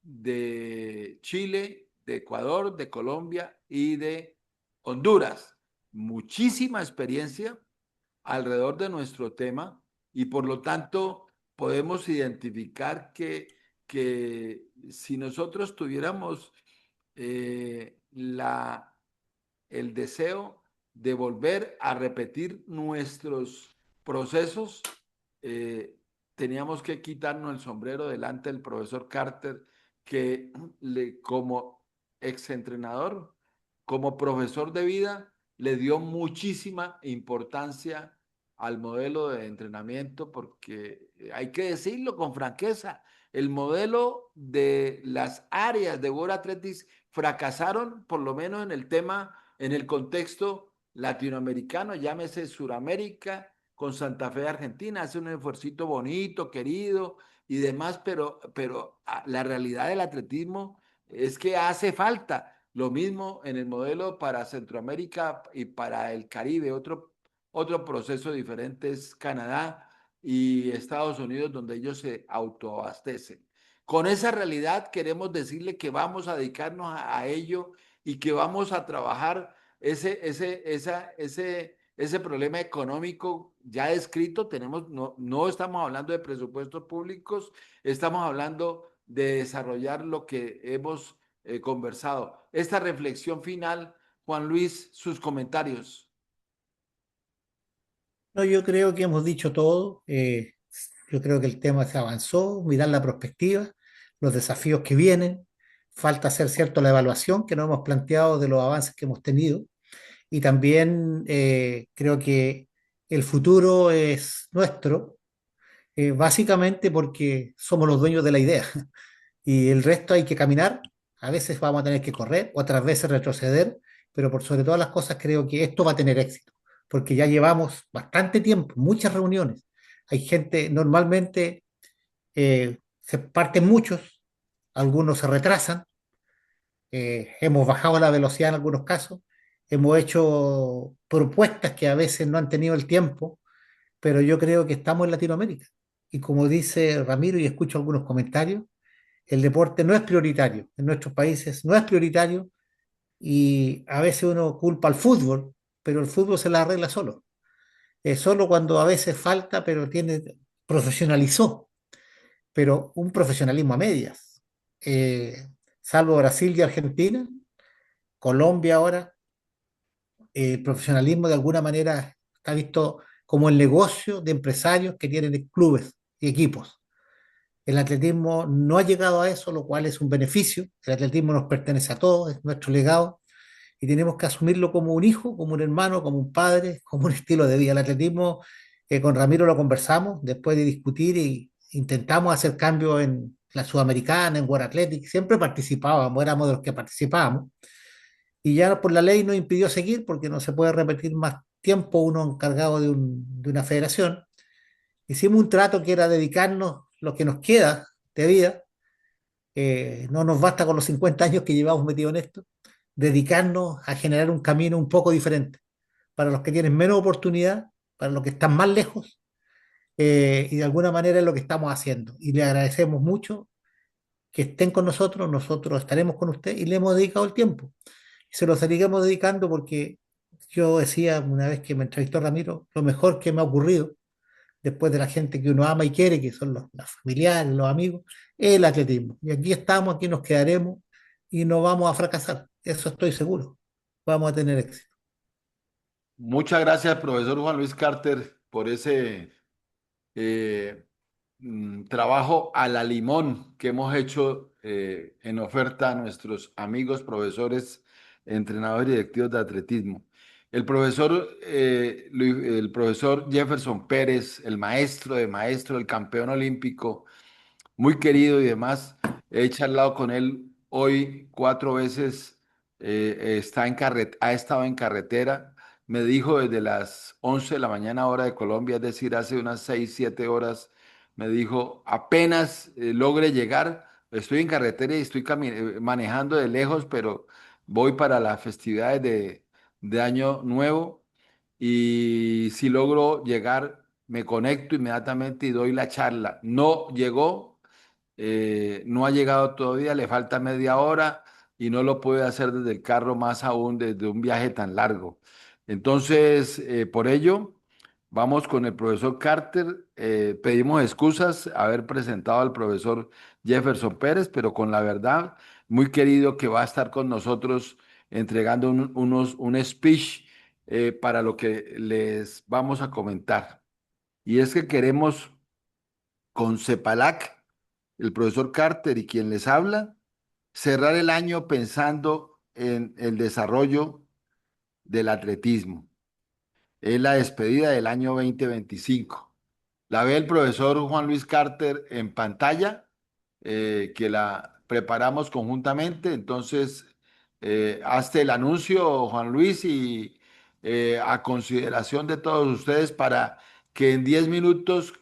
de Chile, de Ecuador, de Colombia y de Honduras. Muchísima experiencia alrededor de nuestro tema y por lo tanto podemos identificar que si nosotros tuviéramos el deseo de volver a repetir nuestros procesos, eh, teníamos que quitarnos el sombrero delante del profesor Carter, que como exentrenador, como profesor de vida, le dio muchísima importancia al modelo de entrenamiento, porque hay que decirlo con franqueza, el modelo de las áreas de World Athletics fracasaron, por lo menos en el tema, en el contexto latinoamericano, llámese Suramérica, con Santa Fe de Argentina, hace un esfuerzo bonito, querido y demás, pero la realidad del atletismo es que hace falta. Lo mismo en el modelo para Centroamérica y para el Caribe, otro proceso diferente es Canadá y Estados Unidos, donde ellos se autoabastecen. Con esa realidad queremos decirle que vamos a dedicarnos a ello y que vamos a trabajar ese problema económico ya descrito. No estamos hablando de presupuestos públicos, estamos hablando de desarrollar lo que hemos conversado. Esta reflexión final, Juan Luis, sus comentarios. No, yo creo que hemos dicho todo. Yo creo que el tema se avanzó, mirar la perspectiva, los desafíos que vienen. Falta hacer cierto la evaluación que nos hemos planteado de los avances que hemos tenido. Y también creo que el futuro es nuestro, básicamente porque somos los dueños de la idea y el resto hay que caminar. A veces vamos a tener que correr, otras veces retroceder, pero por sobre todas las cosas creo que esto va a tener éxito, porque ya llevamos bastante tiempo, muchas reuniones. Hay gente, normalmente se parten muchos, algunos se retrasan, hemos bajado la velocidad en algunos casos, hemos hecho propuestas que a veces no han tenido el tiempo, pero yo creo que estamos en Latinoamérica. Y como dice Ramiro, y escucho algunos comentarios, el deporte no es prioritario en nuestros países, no es prioritario y a veces uno culpa al fútbol, pero el fútbol se la arregla solo. Solo cuando a veces falta, pero profesionalizó, pero un profesionalismo a medias. Eh, Salvo Brasil y Argentina, Colombia ahora, el profesionalismo de alguna manera está visto como el negocio de empresarios que tienen clubes y equipos. El atletismo no ha llegado a eso, lo cual es un beneficio. El atletismo nos pertenece a todos, es nuestro legado y tenemos que asumirlo como un hijo, como un hermano, como un padre, como un estilo de vida. El atletismo, con Ramiro lo conversamos después de discutir y intentamos hacer cambios en la Sudamericana, en World Athletics. Siempre participábamos, éramos de los que participábamos y ya por la ley nos impidió seguir porque no se puede repetir más tiempo uno encargado de una federación. Hicimos un trato que era dedicarnos lo que nos queda de vida, no nos basta con los 50 años que llevamos metidos en esto, dedicarnos a generar un camino un poco diferente para los que tienen menos oportunidad, para los que están más lejos, y de alguna manera es lo que estamos haciendo. Y le agradecemos mucho que estén con nosotros, nosotros estaremos con usted y le hemos dedicado el tiempo. Y se lo seguiremos dedicando porque yo decía una vez que me entrevistó Ramiro, lo mejor que me ha ocurrido después de la gente que uno ama y quiere, que son los familiares, los amigos, es el atletismo. Y aquí estamos, aquí nos quedaremos y no vamos a fracasar. Eso estoy seguro. Vamos a tener éxito. Muchas gracias, profesor Juan Luis Carter, por ese eh, trabajo a la limón que hemos hecho en oferta a nuestros amigos profesores, entrenadores y directivos de atletismo. El profesor Jefferson Pérez, el maestro de maestro, el campeón olímpico, muy querido y demás. He charlado con él hoy 4 veces. Ha estado en carretera. Me dijo desde las 11 de la mañana hora de Colombia, es decir, hace unas 6 7 horas, me dijo, apenas logre llegar, estoy en carretera y estoy manejando de lejos, pero voy para las festividades de Año Nuevo y si logro llegar, me conecto inmediatamente y doy la charla. No llegó, no ha llegado todavía, le falta media hora y no lo puede hacer desde el carro, más aún desde un viaje tan largo. Entonces, por ello, vamos con el profesor Carter. Pedimos excusas haber presentado al profesor Jefferson Pérez, pero con la verdad, muy querido que va a estar con nosotros entregando un speech para lo que les vamos a comentar. Y es que queremos con CEPALAC, el profesor Carter y quien les habla, cerrar el año pensando en el desarrollo del atletismo. Es la despedida del año 2025. La ve el profesor Juan Luis Carter en pantalla, que la preparamos conjuntamente. Entonces, hazte el anuncio, Juan Luis, y a consideración de todos ustedes para que en 10 minutos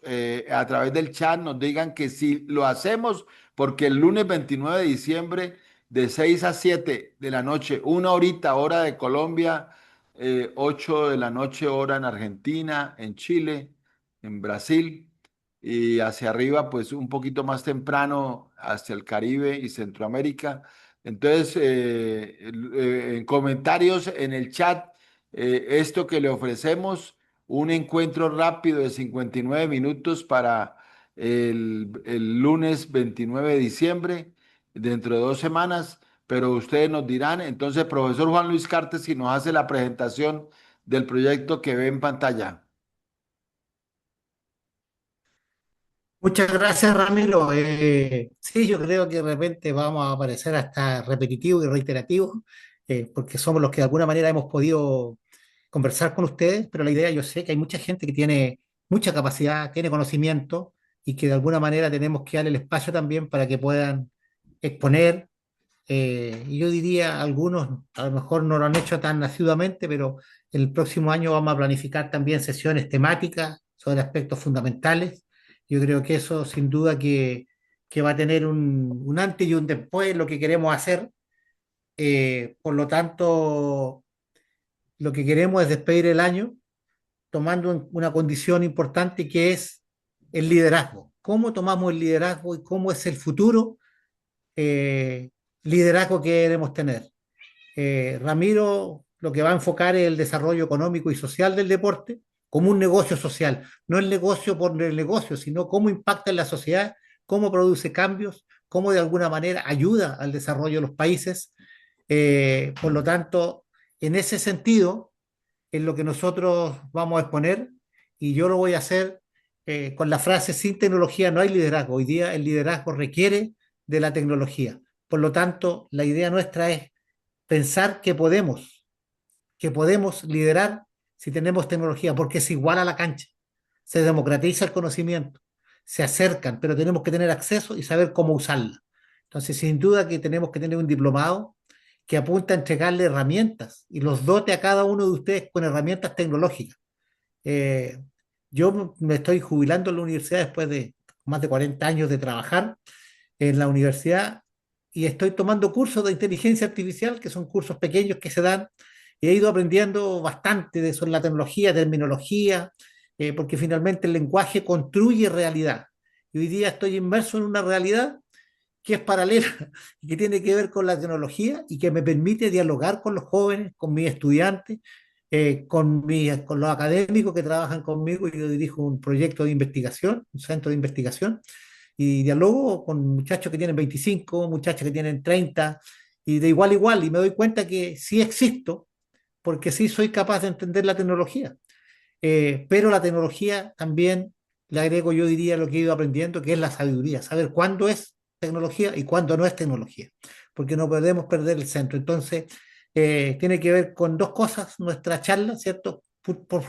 a través del chat nos digan que si lo hacemos, porque el lunes 29 de diciembre de 6 a 7 de la noche, una horita, hora de Colombia, 8 de la noche, hora en Argentina, en Chile, en Brasil y hacia arriba, pues un poquito más temprano hacia el Caribe y Centroamérica. Entonces, en comentarios en el chat, esto que le ofrecemos, un encuentro rápido de 59 minutos para el lunes 29 de diciembre, dentro de 2 semanas, pero ustedes nos dirán, entonces, profesor Juan Luis Cartes, si nos hace la presentación del proyecto que ve en pantalla. Muchas gracias, Ramiro. Sí, yo creo que de repente vamos a parecer hasta repetitivos y reiterativos, porque somos los que de alguna manera hemos podido conversar con ustedes, pero la idea, yo sé que hay mucha gente que tiene mucha capacidad, tiene conocimiento y que de alguna manera tenemos que darle el espacio también para que puedan exponer. Y yo diría, algunos a lo mejor no lo han hecho tan asiduamente, pero el próximo año vamos a planificar también sesiones temáticas sobre aspectos fundamentales. Yo creo que eso sin duda que va a tener un antes y un después en lo que queremos hacer. Por lo tanto, lo que queremos es despedir el año tomando una condición importante que es el liderazgo. ¿Cómo tomamos el liderazgo y cómo es el futuro eh, liderazgo que queremos tener? Ramiro lo que va a enfocar es el desarrollo económico y social del deporte como un negocio social, no el negocio por el negocio, sino cómo impacta en la sociedad, cómo produce cambios, cómo de alguna manera ayuda al desarrollo de los países. Por lo tanto, en ese sentido, es lo que nosotros vamos a exponer y yo lo voy a hacer con la frase, sin tecnología no hay liderazgo. Hoy día el liderazgo requiere de la tecnología. Por lo tanto, la idea nuestra es pensar que podemos liderar si tenemos tecnología, porque es igual a la cancha. Se democratiza el conocimiento, se acercan, pero tenemos que tener acceso y saber cómo usarla. Entonces, sin duda que tenemos que tener un diplomado que apunta a entregarle herramientas y los dote a cada uno de ustedes con herramientas tecnológicas. Eh, yo me estoy jubilando en la universidad después de más de 40 años de trabajar en la universidad y estoy tomando cursos de inteligencia artificial, que son cursos pequeños que se dan, y he ido aprendiendo bastante de eso en la tecnología, terminología, porque finalmente el lenguaje construye realidad. Y hoy día estoy inmerso en una realidad que es paralela y que tiene que ver con la tecnología y que me permite dialogar con los jóvenes, con mis estudiantes, con los académicos que trabajan conmigo. Yo dirijo un proyecto de investigación, un centro de investigación, y dialogo con muchachos que tienen 25, muchachos que tienen 30, y de igual a igual, y me doy cuenta que sí existo, porque sí soy capaz de entender la tecnología. Pero la tecnología también le agrego, yo diría, lo que he ido aprendiendo, que es la sabiduría, saber cuándo es tecnología y cuándo no es tecnología, porque no podemos perder el centro. Entonces, tiene que ver con dos cosas nuestra charla, ¿cierto?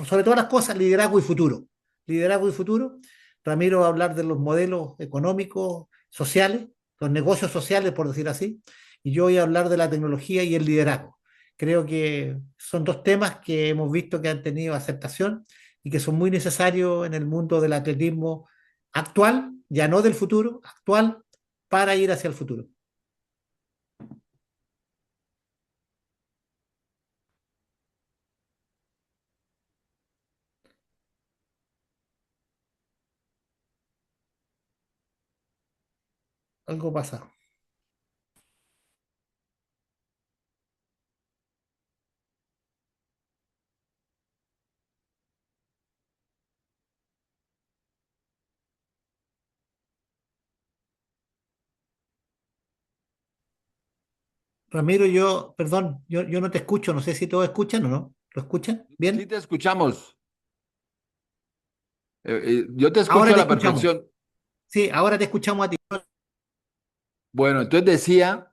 Sobre todas las cosas, liderazgo y futuro. Liderazgo y futuro. Ramiro va a hablar de los modelos económicos, sociales, los negocios sociales, por decir así, y yo voy a hablar de la tecnología y el liderazgo. Creo que son dos temas que hemos visto que han tenido aceptación y que son muy necesarios en el mundo del atletismo actual, ya no del futuro, actual, para ir hacia el futuro. Algo pasa. Ramiro, yo no te escucho, no sé si todos escuchan o no. ¿Lo escuchan? Sí ¿Bien? te escuchamos. Yo te escucho Ahora a te la escuchamos. perfección. Sí, ahora te escuchamos a ti. Bueno, entonces decía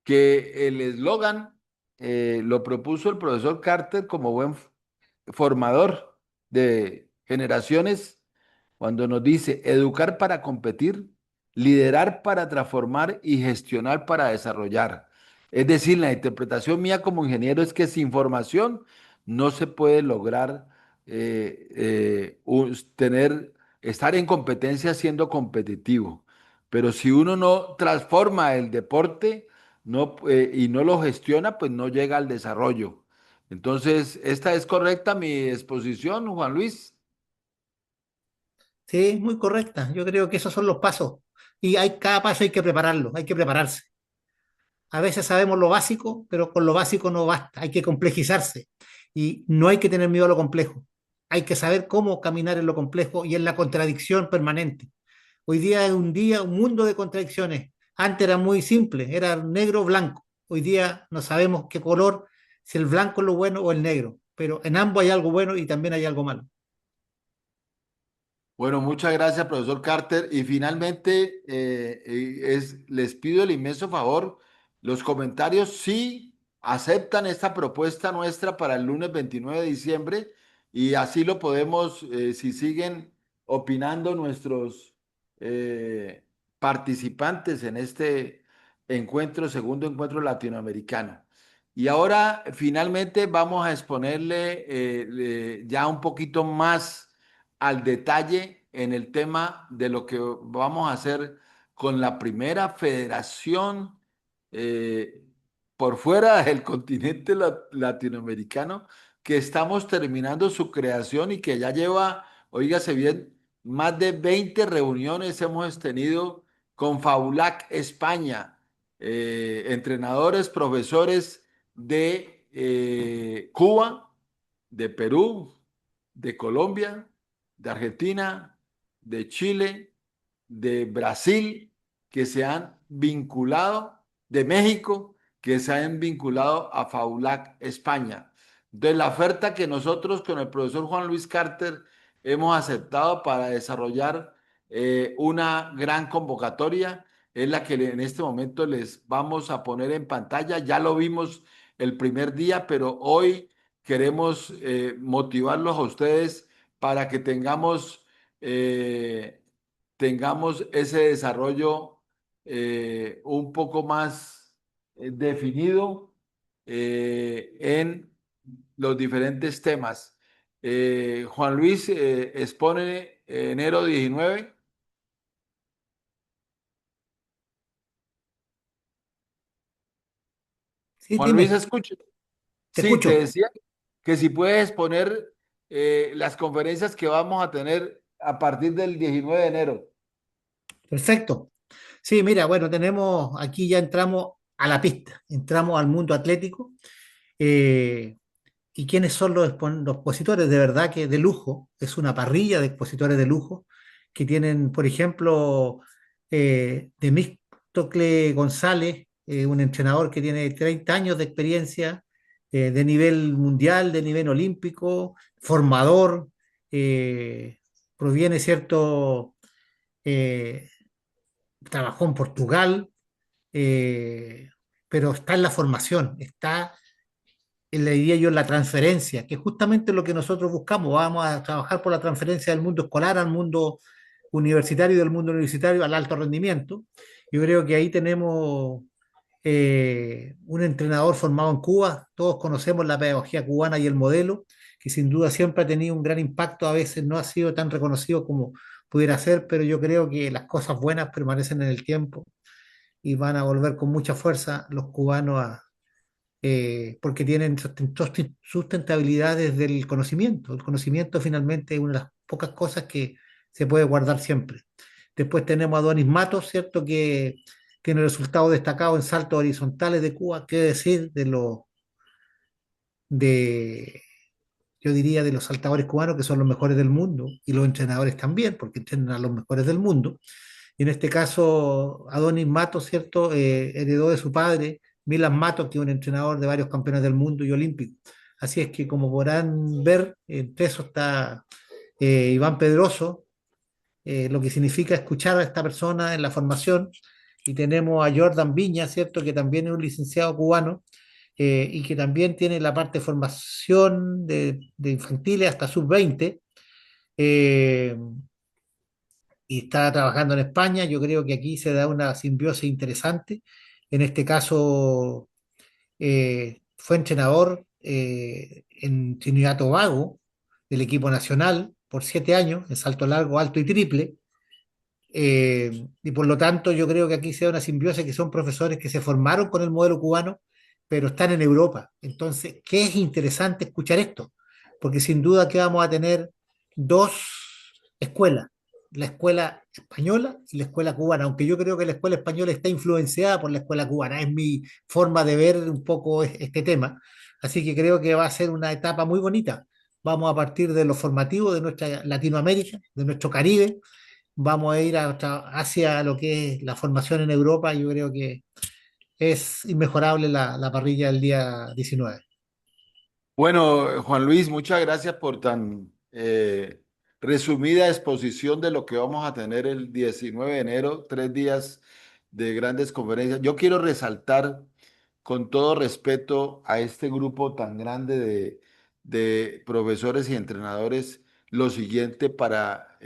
que el eslogan lo propuso el profesor Carter como buen formador de generaciones cuando nos dice educar para competir, liderar para transformar y gestionar para desarrollar. Es decir, la interpretación mía como ingeniero es que sin formación no se puede lograr estar en competencia siendo competitivo. Pero si uno no transforma el deporte y no lo gestiona, pues no llega al desarrollo. Entonces, ¿esta es correcta mi exposición, Juan Luis? Sí, muy correcta. Yo creo que esos son los pasos. Y cada paso hay que prepararlo, hay que prepararse. A veces sabemos lo básico, pero con lo básico no basta, hay que complejizarse. Y no hay que tener miedo a lo complejo. Hay que saber cómo caminar en lo complejo y en la contradicción permanente. Hoy día es un día, un mundo de contradicciones. Antes era muy simple, era negro o blanco. Hoy día no sabemos qué color, si el blanco es lo bueno o el negro. Pero en ambos hay algo bueno y también hay algo malo. Bueno, muchas gracias, profesor Carter. Y finalmente, les pido el inmenso favor, los comentarios sí aceptan esta propuesta nuestra para el lunes 29 de diciembre y así lo podemos, si siguen opinando nuestros participantes en este encuentro, segundo encuentro latinoamericano. Y ahora finalmente vamos a exponerle ya un poquito más al detalle en el tema de lo que vamos a hacer con la primera federación eh, por fuera del continente latinoamericano, que estamos terminando su creación y que ya lleva, oígase bien, más de 20 reuniones hemos tenido con Faulac España, entrenadores, profesores de Cuba, de Perú, de Colombia, de Argentina, de Chile, de Brasil, que se han vinculado, de México, que se han vinculado a FAULAC España. Entonces, la oferta que nosotros con el profesor Juan Luis Carter hemos aceptado para desarrollar una gran convocatoria es la que en este momento les vamos a poner en pantalla. Ya lo vimos el primer día, pero hoy queremos motivarlos a ustedes para que tengamos ese desarrollo un poco más definido en los diferentes temas. Juan Luis expone enero 19. Sí, Juan Luis, dime, escucha. te Sí, te escucho. decía que si puedes exponer las conferencias que vamos a tener a partir del 19 de enero. Perfecto. Sí, mira, bueno, tenemos, aquí ya entramos a la pista, entramos al mundo atlético. eh, ¿Y quiénes son los expositores? De verdad que de lujo, es una parrilla de expositores de lujo que tienen, por ejemplo, Temístocle González, un entrenador que tiene 30 años de experiencia de nivel mundial, de nivel olímpico, formador, proviene, ¿cierto? Eh, Trabajó en Portugal, eh, pero está en la formación, está le diría yo, la transferencia, que es justamente lo que nosotros buscamos. Vamos a trabajar por la transferencia del mundo escolar al mundo universitario y del mundo universitario al alto rendimiento. Yo creo que ahí tenemos un entrenador formado en Cuba. Todos conocemos la pedagogía cubana y el modelo, que sin duda siempre ha tenido un gran impacto. A veces no ha sido tan reconocido como pudiera ser, pero yo creo que las cosas buenas permanecen en el tiempo y van a volver con mucha fuerza los cubanos porque tienen sustentabilidad desde el conocimiento. El conocimiento finalmente es una de las pocas cosas que se puede guardar siempre. Después tenemos a Donis Matos, ¿cierto? Que tiene resultados destacados en saltos horizontales de Cuba, qué decir de, yo diría, de los saltadores cubanos que son los mejores del mundo y los entrenadores también, porque entrenan a los mejores del mundo. Y en este caso, Adonis Matos, ¿cierto? Heredó de su padre, Milan Matos, que es un entrenador de varios campeones del mundo y olímpicos. Así es que, como podrán ver, entre eso está Iván Pedroso, lo que significa escuchar a esta persona en la formación. Y tenemos a Jordan Viña, ¿cierto? Que también es un licenciado cubano y que también tiene la parte de formación de infantiles hasta sub-20. Eh, y está trabajando en España. Yo creo que aquí se da una simbiosis interesante. En este caso, fue entrenador en Trinidad y Tobago del equipo nacional por 7 años, en salto largo, alto y triple. Y por lo tanto, yo creo que aquí se da una simbiosis que son profesores que se formaron con el modelo cubano, pero están en Europa. Entonces, ¿qué es interesante escuchar esto? Porque sin duda que vamos a tener dos escuelas, la escuela española y la escuela cubana, aunque yo creo que la escuela española está influenciada por la escuela cubana, es mi forma de ver un poco este tema. Así que creo que va a ser una etapa muy bonita. Vamos a partir de lo formativo de nuestra Latinoamérica, de nuestro Caribe, vamos a ir hacia lo que es la formación en Europa. Yo creo que es inmejorable la parrilla del día 19. Bueno, Juan Luis, muchas gracias por tan resumida exposición de lo que vamos a tener el 19 de enero, 3 días de grandes conferencias. Yo quiero resaltar con todo respeto a este grupo tan grande de profesores y entrenadores, lo siguiente para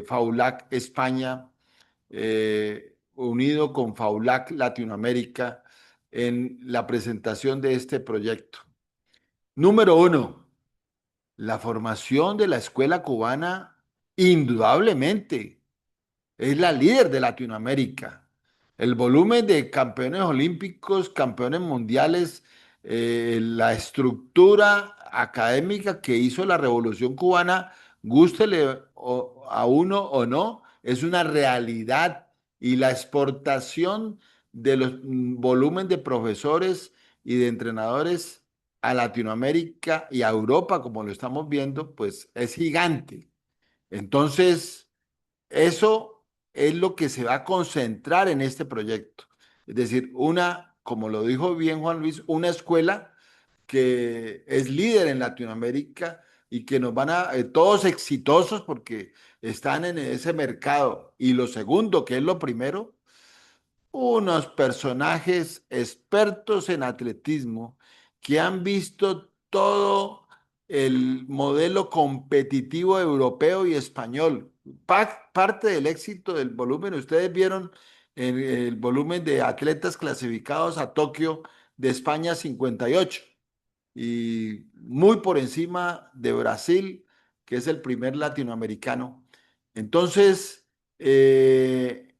FAULAC España, unido con FAULAC Latinoamérica, en la presentación de este proyecto. Número uno, la formación de la escuela cubana, indudablemente es la líder de Latinoamérica. El volumen de campeones olímpicos, campeones mundiales, la estructura académica que hizo la Revolución Cubana, gústele a uno o no, es una realidad. Y la exportación de los volumen de profesores y de entrenadores a Latinoamérica y a Europa, como lo estamos viendo, pues es gigante. Entonces, eso es lo que se va a concentrar en este proyecto. Es decir, como lo dijo bien Juan Luis, una escuela que es líder en Latinoamérica y que nos van todos exitosos porque están en ese mercado. Y lo segundo, que es lo primero, unos personajes expertos en atletismo que han visto todo el modelo competitivo europeo y español. Parte del éxito del volumen, ustedes vieron el volumen de atletas clasificados a Tokio de España 58 y muy por encima de Brasil, que es el primer latinoamericano. Entonces, eso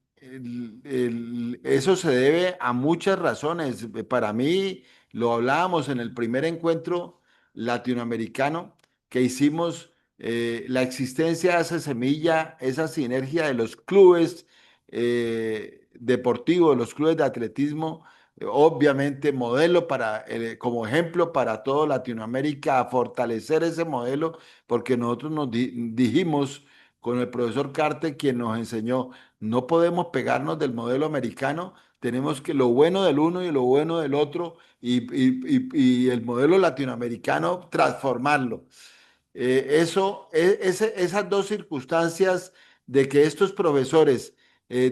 se debe a muchas razones. Para mí, lo hablábamos en el primer encuentro latinoamericano que hicimos, la existencia de esa semilla, esa sinergia de los clubes deportivos, los clubes de atletismo, obviamente modelo como ejemplo para toda Latinoamérica, a fortalecer ese modelo, porque nosotros dijimos con el profesor Carter, quien nos enseñó, no podemos pegarnos del modelo americano, tenemos que lo bueno del uno y lo bueno del otro, y el modelo latinoamericano transformarlo. Esas dos circunstancias de que estos profesores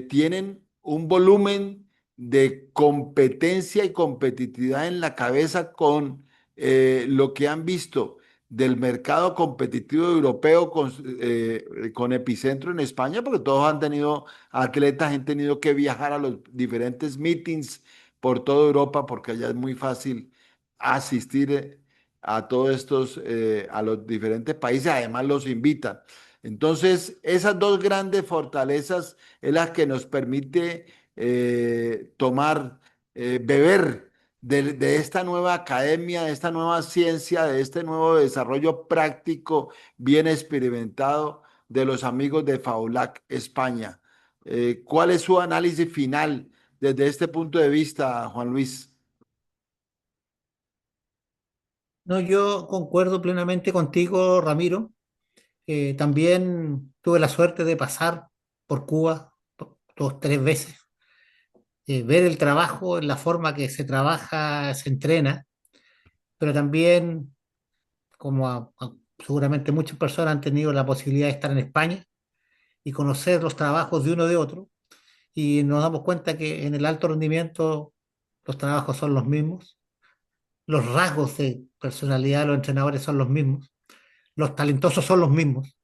tienen un volumen de competencia y competitividad en la cabeza con lo que han visto del mercado competitivo europeo con epicentro en España, porque todos han tenido atletas, han tenido que viajar a los diferentes meetings por toda Europa, porque allá es muy fácil asistir a todos estos, a los diferentes países, además los invitan. Entonces, esas dos grandes fortalezas es las que nos permite tomar, beber de esta nueva academia, de esta nueva ciencia, de este nuevo desarrollo práctico, bien experimentado de los amigos de FAULAC España. ¿Cuál es su análisis final desde este punto de vista, Juan Luis? No, yo concuerdo plenamente contigo, Ramiro. También tuve la suerte de pasar por Cuba dos, tres veces, ver el trabajo, en la forma que se trabaja, se entrena, pero también, seguramente muchas personas han tenido la posibilidad de estar en España y conocer los trabajos de uno de otro, y nos damos cuenta que en el alto rendimiento los trabajos son los mismos, los rasgos de personalidad de los entrenadores son los mismos, los talentosos son los mismos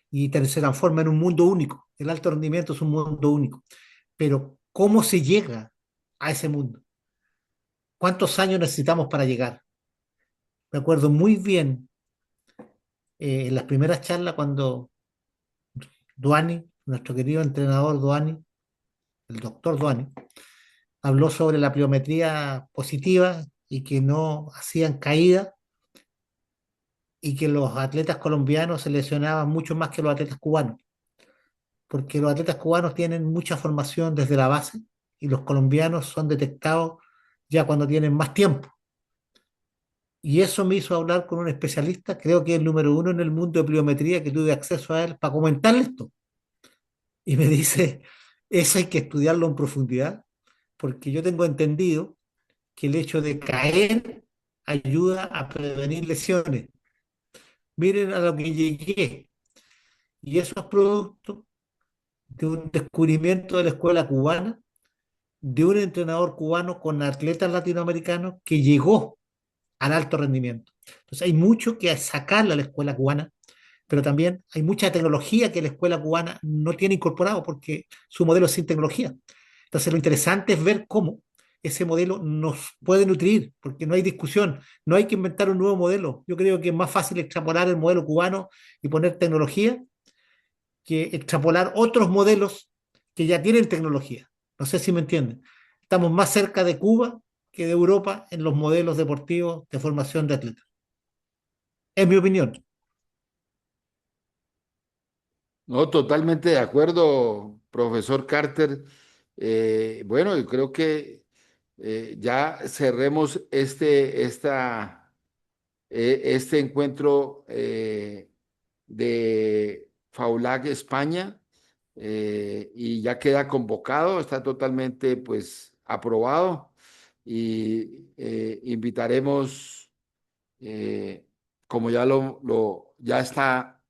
y se transforma en un mundo único. El alto rendimiento es un mundo único. Pero ¿cómo se llega a ese mundo? ¿Cuántos años necesitamos para llegar? Me acuerdo muy bien en las primeras charlas cuando Duani, nuestro querido entrenador Duani, el doctor Duani, habló sobre la pliometría positiva y que no hacían caída y que los atletas colombianos se lesionaban mucho más que los atletas cubanos, porque los atletas cubanos tienen mucha formación desde la base y los colombianos son detectados ya cuando tienen más tiempo. Y eso me hizo hablar con un especialista, creo que es el número uno en el mundo de pliometría, que tuve acceso a él para comentarle esto. Y me dice, eso hay que estudiarlo en profundidad, porque yo tengo entendido que el hecho de caer ayuda a prevenir lesiones. Miren a lo que llegué. Y eso es producto de un descubrimiento de la escuela cubana de un entrenador cubano con atletas latinoamericanos que llegó al alto rendimiento. Entonces hay mucho que sacarle a la escuela cubana, pero también hay mucha tecnología que la escuela cubana no tiene incorporado porque su modelo es sin tecnología. Entonces lo interesante es ver cómo ese modelo nos puede nutrir, porque no hay discusión, no hay que inventar un nuevo modelo. Yo creo que es más fácil extrapolar el modelo cubano y poner tecnología que extrapolar otros modelos que ya tienen tecnología. No sé si me entienden. Estamos más cerca de Cuba que de Europa en los modelos deportivos de formación de atletas. Es mi opinión. No, totalmente de acuerdo, profesor Carter. Bueno, yo creo que ya cerremos este encuentro de FAULAC España y ya queda convocado, está totalmente pues aprobado y invitaremos, eh, como ya está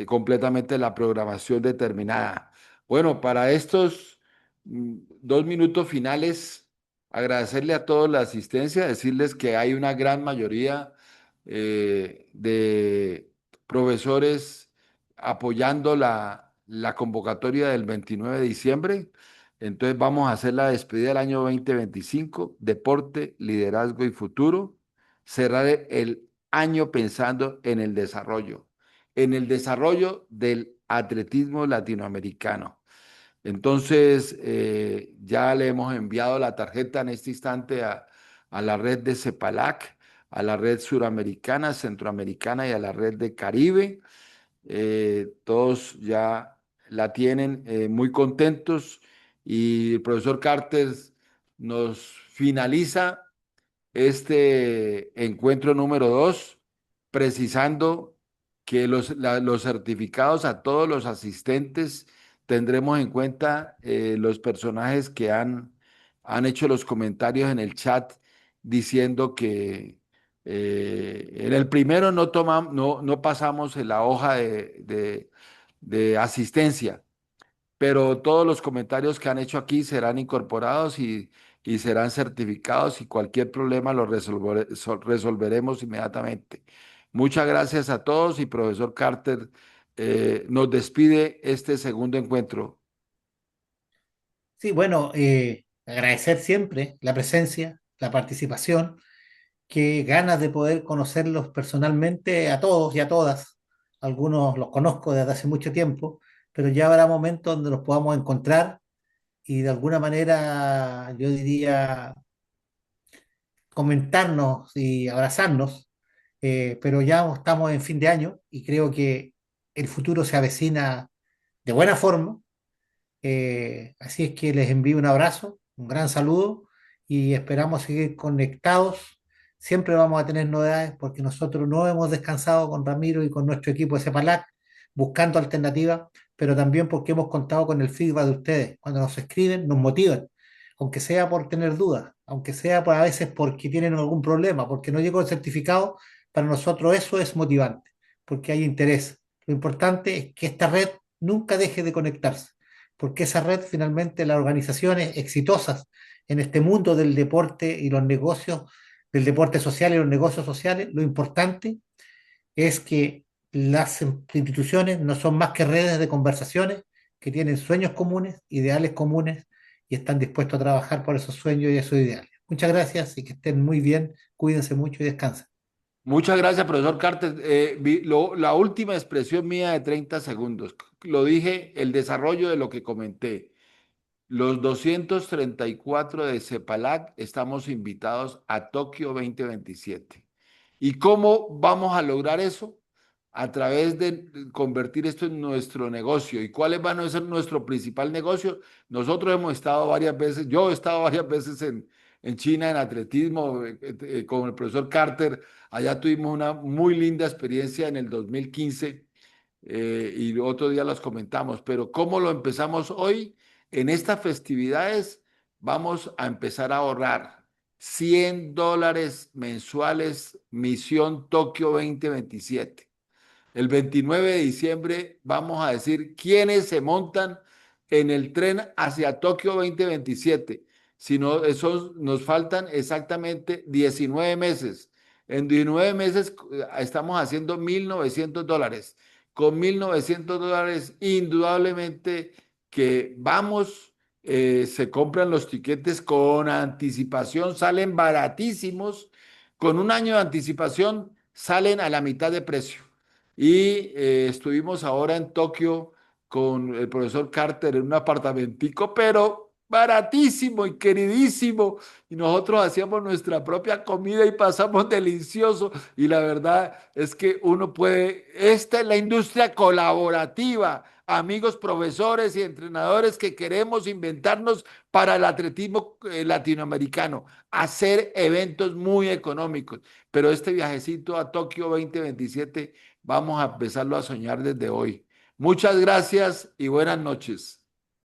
completamente la programación determinada. Bueno, para estos 2 minutos finales, agradecerle a todos la asistencia, decirles que hay una gran mayoría de profesores apoyando la convocatoria del 29 de diciembre. Entonces vamos a hacer la despedida del año 2025, deporte, liderazgo y futuro. Cerrar el año pensando en el desarrollo del atletismo latinoamericano. Entonces, ya le hemos enviado la tarjeta en este instante a la red de CEPALAC, a la red suramericana, centroamericana y a la red de Caribe. Todos ya la tienen muy contentos y el profesor Carter nos finaliza este encuentro número 2, precisando que los certificados a todos los asistentes tendremos en cuenta los personajes que han hecho los comentarios en el chat diciendo que en el primero no pasamos en la hoja de asistencia, pero todos los comentarios que han hecho aquí serán incorporados y serán certificados y cualquier problema lo resolveremos inmediatamente. Muchas gracias a todos y profesor Carter nos despide este segundo encuentro. Sí, bueno, agradecer siempre la presencia, la participación, que ganas de poder conocerlos personalmente a todos y a todas. Algunos los conozco desde hace mucho tiempo, pero ya habrá momentos donde los podamos encontrar y de alguna manera, yo diría, comentarnos y abrazarnos, pero ya estamos en fin de año y creo que el futuro se avecina de buena forma. Así es que les envío un abrazo, un gran saludo y esperamos seguir conectados. Siempre vamos a tener novedades porque nosotros no hemos descansado con Ramiro y con nuestro equipo de Cepalac buscando alternativas, pero también porque hemos contado con el feedback de ustedes. Cuando nos escriben, nos motivan, aunque sea por tener dudas, aunque sea a veces porque tienen algún problema, porque no llegó el certificado, para nosotros eso es motivante, porque hay interés. Lo importante es que esta red nunca deje de conectarse porque esa red finalmente, las organizaciones exitosas en este mundo del deporte y los negocios, del deporte social y los negocios sociales, lo importante es que las instituciones no son más que redes de conversaciones que tienen sueños comunes, ideales comunes y están dispuestos a trabajar por esos sueños y esos ideales. Muchas gracias y que estén muy bien, cuídense mucho y descansen. Muchas gracias, profesor Carter. La última expresión mía de 30 segundos. Lo dije, el desarrollo de lo que comenté. Los 234 de CEPALAC estamos invitados a Tokio 2027. ¿Y cómo vamos a lograr eso? A través de convertir esto en nuestro negocio. ¿Y cuáles van a ser nuestro principal negocio? Nosotros hemos estado varias veces, yo he estado varias veces en China en atletismo con el profesor Carter. Allá tuvimos una muy linda experiencia en el 2015 y otro día los comentamos, pero ¿cómo lo empezamos hoy? En estas festividades vamos a empezar a ahorrar $100 mensuales, Misión Tokio 2027. El 29 de diciembre vamos a decir quiénes se montan en el tren hacia Tokio 2027. sino eso nos faltan exactamente 19 meses. En 19 meses estamos haciendo $1.900. Con $1.900, indudablemente que vamos, se compran los tiquetes con anticipación, salen baratísimos. Con un año de anticipación salen a la mitad de precio. Y estuvimos ahora en Tokio con el profesor Carter en un apartamentico, pero baratísimo y queridísimo. Y nosotros hacíamos nuestra propia comida y pasamos delicioso. Y la verdad es que uno puede, esta es la industria colaborativa, amigos profesores y entrenadores que queremos inventarnos para el atletismo latinoamericano, hacer eventos muy económicos. Pero este viajecito a Tokio 2027 vamos a empezarlo a soñar desde hoy. Muchas gracias y buenas noches.